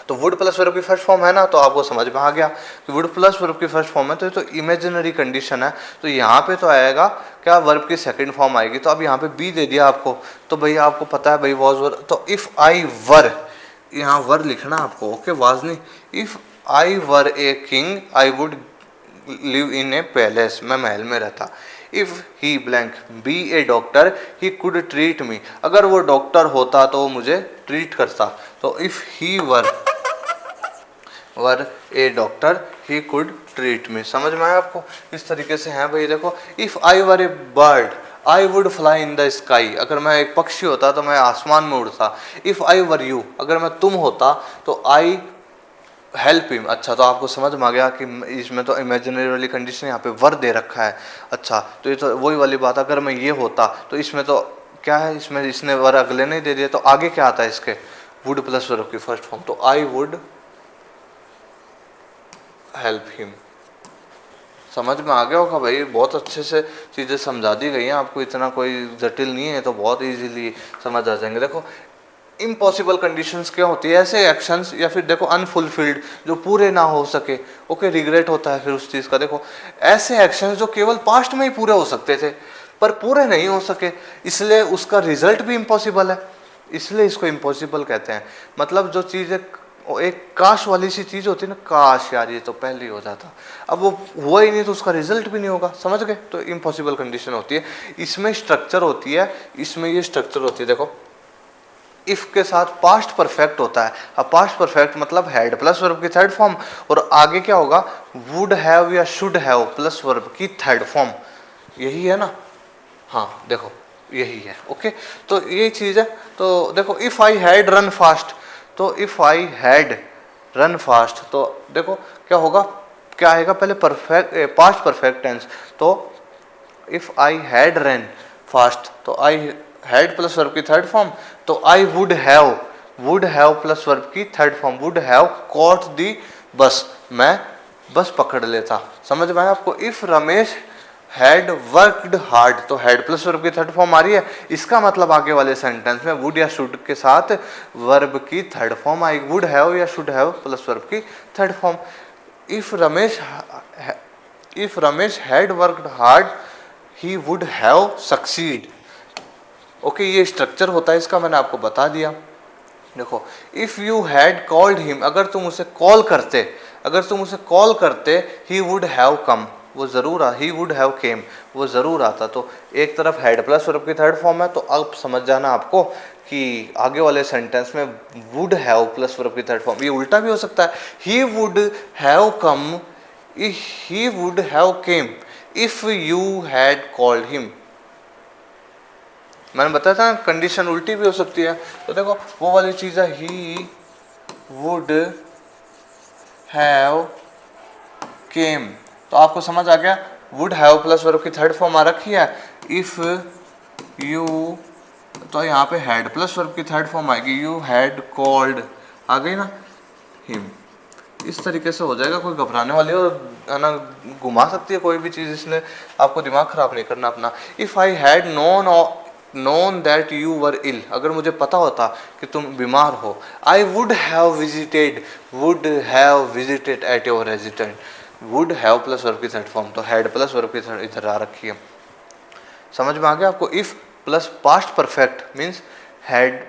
तो वुड प्लस वर्ब की फर्स्ट फॉर्म है ना, तो आपको समझ में आ गया कि वुड प्लस वर्ब की फर्स्ट फॉर्म है, तो ये तो इमेजिनरी कंडीशन है। तो यहाँ पे तो आएगा क्या, वर्ब की सेकंड फॉर्म आएगी। तो अब यहाँ पे बी दे दिया आपको, तो भाई आपको पता है भाई वॉज वर, तो इफ़ आई वर, यहाँ वर लिखना आपको। ओके, वाज नहीं, if I were a king I would live in a palace, मैं महल में रहता। If he blank be a doctor he could treat me. अगर वो डॉक्टर होता तो वो मुझे ट्रीट करता। तो if he were A doctor he could treat मी। समझ में आया आपको, इस तरीके से है भाई। देखो if I were A bird I would fly in the sky, अगर मैं एक पक्षी होता तो मैं आसमान में उड़ता। इफ़ आई वर यू, अगर मैं तुम होता तो आई हेल्प हिम। अच्छा, तो आपको समझ में आ गया कि इसमें तो इमेजिनरी वाली कंडीशन यहाँ पे वर दे रखा है। अच्छा, तो ये तो वही वाली बात, अगर मैं ये होता तो इसमें तो क्या है, इसमें इसने वर अगले नहीं दे दिया, तो आगे क्या आता है इसके, वुड प्लस वर्ब की फर्स्ट फॉर्म, तो आई वुड हेल्प हिम। समझ में आ गया होगा भाई, बहुत अच्छे से चीज़ें समझा दी गई हैं आपको, इतना कोई जटिल नहीं है, तो बहुत इजीली समझ आ जाएंगे। देखो इम्पॉसिबल कंडीशंस क्या होती है, ऐसे एक्शंस, या फिर देखो अनफुलफिल्ड, जो पूरे ना हो सके, ओके, रिग्रेट होता है फिर उस चीज़ का। देखो ऐसे एक्शंस जो केवल पास्ट में ही पूरे हो सकते थे पर पूरे नहीं हो सके, इसलिए उसका रिजल्ट भी इम्पॉसिबल है, इसलिए इसको इम्पॉसिबल कहते हैं। मतलब जो चीज़ एक काश वाली सी चीज़ होती है ना, काश यार ये तो पहले ही हो जाता, अब वो हुआ ही नहीं तो उसका रिजल्ट भी नहीं होगा, समझ गए, तो इम्पॉसिबल कंडीशन होती है। इसमें स्ट्रक्चर होती है, इसमें ये स्ट्रक्चर होती है। देखो इफ के साथ पास्ट परफेक्ट होता है, अब पास्ट परफेक्ट मतलब हैड प्लस वर्ब की थर्ड फॉर्म, और आगे क्या होगा, वुड हैव या शुड हैव प्लस वर्ब की थर्ड फॉर्म, यही है ना, हाँ देखो यही है, ओके। तो ये चीज़ है। तो देखो if I had run fast, तो if I had run fast, तो देखो क्या होगा, क्या आएगा पहले, परफेक्ट पास्ट परफेक्ट टेंस, तो if I had run fast, तो आई हैड प्लस वर्ब की थर्ड फॉर्म, तो I would have plus verb की third form, would have caught the bus, मैं बस पकड़ लेता। समझ में आया आपको। If Ramesh had worked hard, तो हैड प्लस वर्ब की थर्ड फॉर्म आ रही है, इसका मतलब आगे वाले सेंटेंस में वुड या शुड के साथ वर्ब की थर्ड फॉर्म आएगी, वुड हैव या शुड हैव प्लस वर्ब की third form. If Ramesh had worked hard he would have succeed, okay, ये स्ट्रक्चर होता है इसका, मैंने आपको बता दिया। देखो if you had called him, अगर तुम उसे कॉल करते, ही वुड हैव कम, वो ज़रूर ही वुड हैव केम, वो ज़रूर आता। तो एक तरफ हैड प्लस वर्ब की थर्ड फॉर्म है, तो अब समझ जाना आपको कि आगे वाले सेंटेंस में वुड हैव प्लस वर्ब की थर्ड फॉर्म, ये उल्टा भी हो सकता है, he would have come, he would have came if you had called him. मैंने बताया था कंडीशन उल्टी भी हो सकती है, तो देखो वो वाली चीज़ है, ही वुड हैव केम, तो आपको समझ आ गया, वुड हैव प्लस वर्ब की थर्ड फॉर्म आ रखी है, इफ यू, तो यहाँ पे हैड प्लस वर्ब की थर्ड फॉर्म आएगी, यू हैड कॉल्ड, आ गई ना, हिम। इस तरीके से हो जाएगा, कोई घबराने वाली हो है ना, घुमा सकती है कोई भी चीज़, इसलिए आपको दिमाग खराब नहीं करना अपना। If I had known that you were ill, अगर मुझे पता होता कि तुम बीमार हो, I would have visited at your resident, would have plus verb की थर्ड फॉर्म, तो हैड प्लस वर्ब की थर्ड इधर आ रखी है। समझ में आ गया आपको। If plus past perfect means had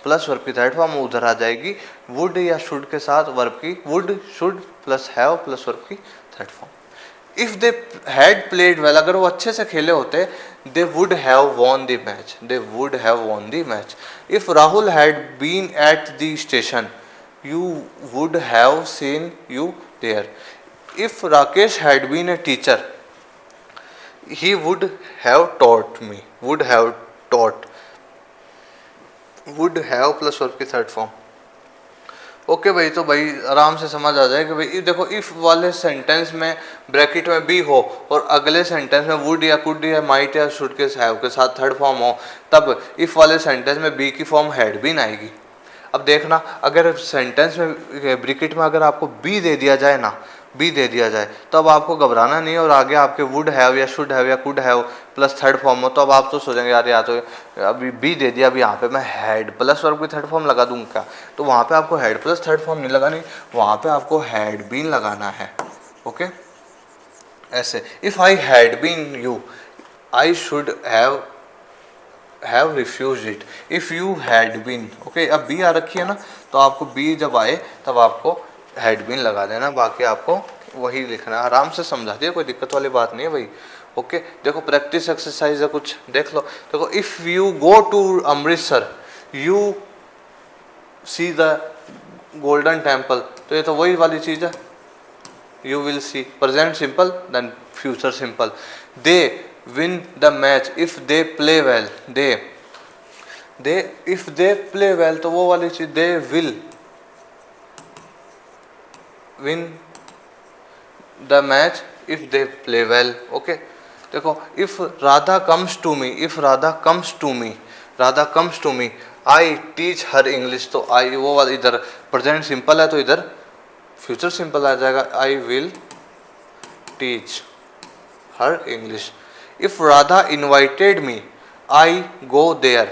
plus verb की थर्ड फॉर्म उधर आ जाएगी, वुड या शुड के साथ वर्ब की, would should plus have plus verb की third form. If they had played well, अगर वो अच्छे से खेले होते, they would have won the match, if Rahul had been at the station, you would have seen you there, if Rakesh had been a teacher, he would have taught me, would have plus verb की third form. Okay भाई, तो भाई आराम से समझ आ जाए कि भाई देखो इफ वाले सेंटेंस में ब्रैकेट में बी हो और अगले सेंटेंस में वुड या कुड या माइट या शुड के हैव के साथ थर्ड फॉर्म हो, तब इफ वाले सेंटेंस में बी की फॉर्म हैड बीन आएगी। अब देखना, अगर सेंटेंस में ब्रैकेट में अगर आपको बी दे दिया जाए ना, बी दे दिया जाए, तो अब आपको घबराना नहीं है, और आगे आपके वुड हैव या शुड हैव या could have plus third form हो, तो अब आप तो सोचेंगे यार या तो अभी बी दे दिया, अभी यहाँ पे मैं हैड प्लस वर्ब की थर्ड फॉर्म लगा दूँ क्या, तो वहाँ पे आपको हैड प्लस थर्ड फॉर्म नहीं लगानी, वहाँ पे आपको हैड बीन लगाना है। ओके, ऐसे if I had been you, I should have refuse it, if you had been. Okay, अब बी आ रखी है ना, तो आपको बी जब आए तब आपको हैड बीन लगा देना, बाकी आपको वही लिखना है। आराम से समझा दिया, कोई दिक्कत वाली बात नहीं है भाई। ओके, देखो प्रैक्टिस एक्सरसाइज है कुछ, देख लो। देखो if you go to Amritsar, you see the golden temple, तो ये तो वही वाली चीज़ है, you will see, present simple then future simple. They win the match if they play well, they if they play well, तो वो वाली चीज they will win the match if they play well. Okay देखो if Radha comes to me, if Radha comes to me, Radha comes to me, I teach her English, तो I वो वाला इधर present simple है तो इधर फ्यूचर सिंपल आ जाएगा, I will teach her English. If Radha invited me, I go there.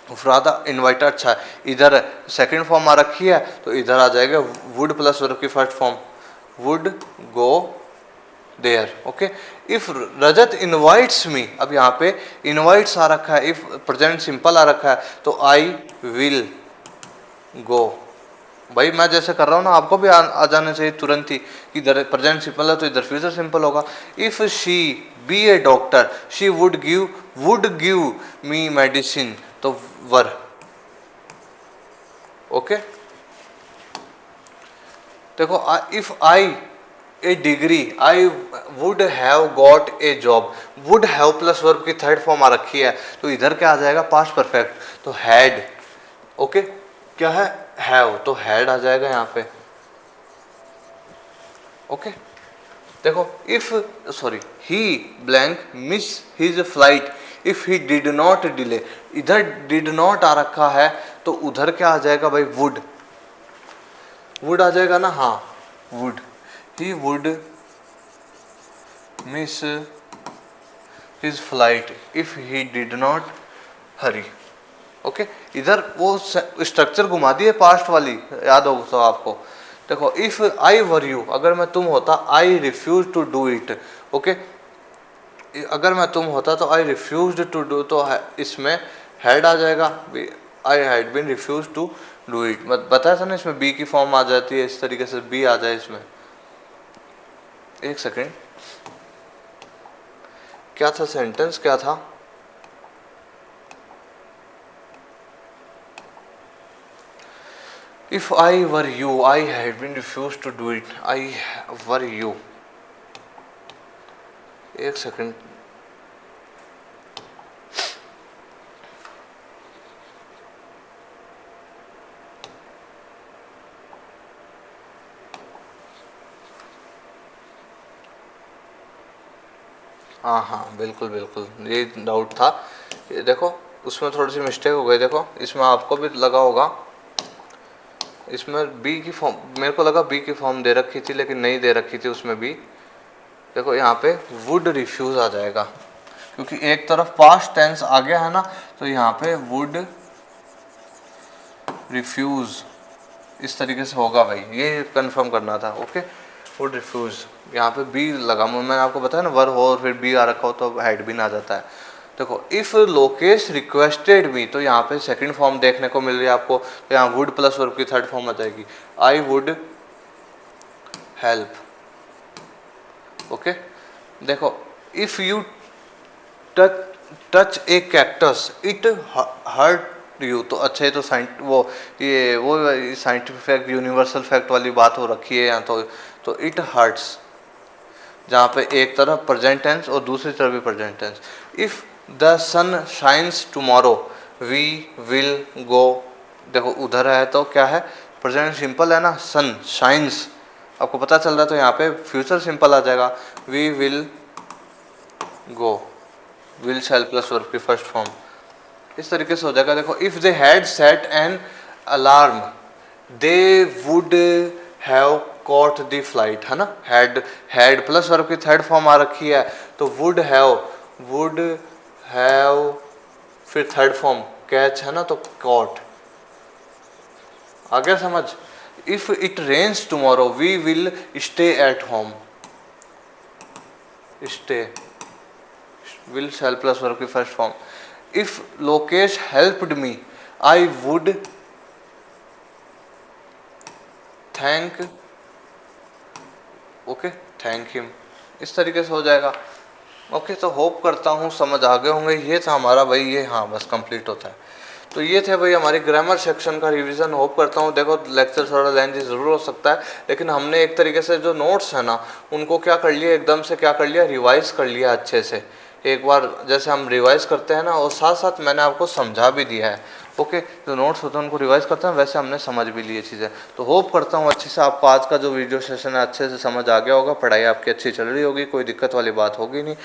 If Radha invited, अच्छा इधर सेकंड फॉर्म आ रखी है तो इधर आ जाएगा would प्लस वर्ब की first form, would go there. Okay if Rajat invites me, अब यहाँ पे इनवाइट्स आ रखा है, इफ प्रेजेंट सिंपल आ रखा है तो आई विल गो. भाई मैं जैसे कर रहा हूँ ना आपको भी आ जाना चाहिए तुरंत ही कि इधर प्रेजेंट सिंपल है तो इधर फ्यूचर सिंपल होगा. If she be a doctor, she would give me medicine, तो वर. ओके देखो if I A degree, I would have got a job, would have plus verb की थर्ड फॉर्म आ रखी है तो इधर क्या आ जाएगा पास्ट परफेक्ट, तो हैड. ओके क्या है हैव, तो हैड आ जाएगा यहाँ पे. ओके देखो if sorry he blank miss his flight if he did not delay, इधर डिड नॉट आ रखा है तो उधर क्या आ जाएगा भाई वुड आ जाएगा ना. हाँ would, he would miss his flight if he did not hurry. Okay इधर वो स्ट्रक्चर घुमा दिए पास्ट वाली, याद हो तो आपको. देखो इफ आई वर यू, अगर मैं तुम होता I refuse to do it. Okay अगर मैं तुम होता तो आई रिफ्यूज टू डू, तो इसमें हैड आ जाएगा, I had been refuse to do it. बताया था ना इसमें बी की फॉर्म आ जाती है, इस तरीके से बी आ जाए इसमें. एक सेकेंड क्या था सेंटेंस, क्या था. If I were you I had been refuse to do it, I were you. एक सेकेंड हाँ बिल्कुल ये डाउट था. ये देखो उसमें थोड़ी सी मिस्टेक हो गई. देखो इसमें आपको भी लगा होगा, इसमें बी की फॉर्म मेरे को लगा बी की फॉर्म दे रखी थी लेकिन नहीं दे रखी थी उसमें बी. देखो यहाँ पे वुड रिफ्यूज आ जाएगा क्योंकि एक तरफ पास्ट टेंस आ गया है ना, तो यहाँ पे वुड रिफ्यूज इस तरीके से होगा भाई, ये कंफर्म करना था. ओके वुड रिफ्यूज, यहाँ पे बी लगा, मैंने आपको बताया ना वर हो और फिर बी आ रखा हो तो हैड बीन आ जाता है. देखो इफ लोकेश रिक्वेस्टेड मी, तो यहाँ पे सेकंड फॉर्म देखने को मिल रही है आपको, तो यहाँ वुड प्लस वर्ब की थर्ड फॉर्म आ जाएगी, आई वुड हेल्प. ओके देखो if you touch a cactus it hurt you, तो अच्छा ये तो वो साइंटिफिक फैक्ट यूनिवर्सल फैक्ट वाली बात हो रखी है यहाँ. तो इट हर्ट्स, जहाँ पे एक तरफ प्रेजेंट टेंस और दूसरी तरफ भी present tense. If the sun shines tomorrow we will go. देखो उधर है तो क्या है प्रेजेंट सिंपल है ना, सन शाइन्स आपको पता चल रहा है तो यहाँ पे फ्यूचर सिंपल आ जाएगा, we will go, will shall plus verb की फर्स्ट फॉर्म. इस तरीके से हो जाएगा. देखो if they had set an alarm they would have caught the flight, है ना. हैड प्लस वर्ब की थर्ड फॉर्म आ रखी है तो वुड हैव फिर थर्ड फॉर्म कैच है ना, तो कॉट. आ गया समझ. If it rains tomorrow we will stay at home, stay will shall plus verb की first form. If Lokesh helped me I would thank, okay thank him. इस तरीके से हो जाएगा. ओके तो होप करता हूँ समझ आ गए होंगे. ये था हमारा भाई ये, हाँ बस कंप्लीट होता है. तो ये थे भाई हमारी ग्रामर सेक्शन का रिवीजन. होप करता हूँ. देखो लेक्चर थोड़ा लेंथी ज़रूर हो सकता है लेकिन हमने एक तरीके से जो नोट्स है ना उनको क्या कर लिया, एकदम से क्या कर लिया, रिवाइज कर लिया अच्छे से एक बार जैसे हम रिवाइज करते हैं ना, और साथ साथ मैंने आपको समझा भी दिया है। ओके, जो नोट्स होते हैं उनको रिवाइज करते हैं, वैसे हमने समझ भी ली ये चीज़ें। तो होप करता हूँ अच्छे से आपको आज का जो वीडियो सेशन है अच्छे से समझ आ गया होगा, पढ़ाई आपकी अच्छी चल रही होगी, कोई दिक्कत वाली बात होगी नहीं।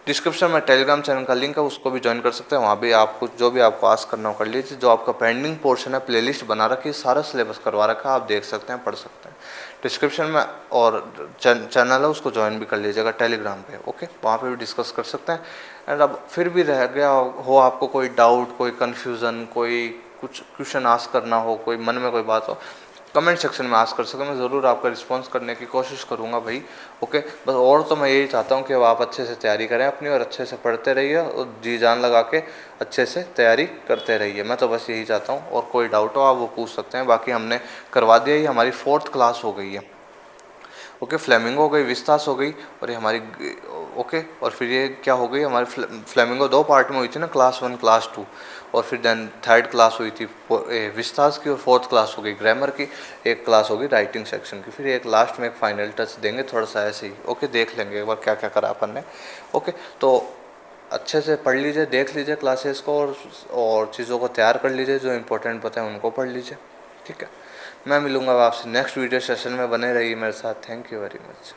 डिस्क्रिप्शन में टेलीग्राम चैनल का लिंक है, उसको भी ज्वाइन कर सकते हैं। वहाँ भी आपको जो भी आपको आस्क करना हो कर लीजिए। जो आपका पेंडिंग पोर्शन है, प्लेलिस्ट बना रखी है, सारा सिलेबस करवा रखा है, आप देख सकते हैं, पढ़ सकते हैं डिस्क्रिप्शन में। और चैनल है उसको ज्वाइन भी कर लीजिएगा टेलीग्राम पे। ओके, वहाँ पे भी डिस्कस कर सकते हैं। एंड अब फिर भी रह गया हो आपको कोई डाउट, कोई कन्फ्यूज़न, कोई कुछ क्वेश्चन आस्क करना हो, कोई मन में कोई बात हो, कमेंट सेक्शन में आस्क कर सकते हैं। मैं ज़रूर आपका रिस्पांस करने की कोशिश करूंगा भाई। ओके, बस और तो मैं यही चाहता हूँ कि अब आप अच्छे से तैयारी करें अपनी, और अच्छे से पढ़ते रहिए, और जी जान लगा के अच्छे से तैयारी करते रहिए। मैं तो बस यही चाहता हूँ, और कोई डाउट हो आप वो पूछ सकते हैं। बाकी हमने करवा दिया ही, हमारी 4th क्लास हो गई है। ओके, फ्लेमिंगो हो गई, विस्तास हो गई, और ये हमारी ओके, और फिर ये क्या हो गई हमारी फ्लेमिंगो 2 पार्ट में हुई थी ना, क्लास 1 क्लास 2, और फिर देन 3rd क्लास हुई थी विस्तास की, और 4th क्लास हो गई ग्रामर की, एक क्लास होगी राइटिंग सेक्शन की। फिर एक लास्ट में एक फाइनल टच देंगे थोड़ा सा ऐसे ही। ओके, देख लेंगे एक बार क्या क्या करा अपन ने। ओके, तो अच्छे से पढ़ लीजिए, देख लीजिए क्लासेस को, और चीज़ों को तैयार कर लीजिए, जो इंपॉर्टेंट पता है उनको पढ़ लीजिए। ठीक है, मैं मिलूंगा आपसे नेक्स्ट वीडियो सेशन में, बने रहिए मेरे साथ। Thank you very much.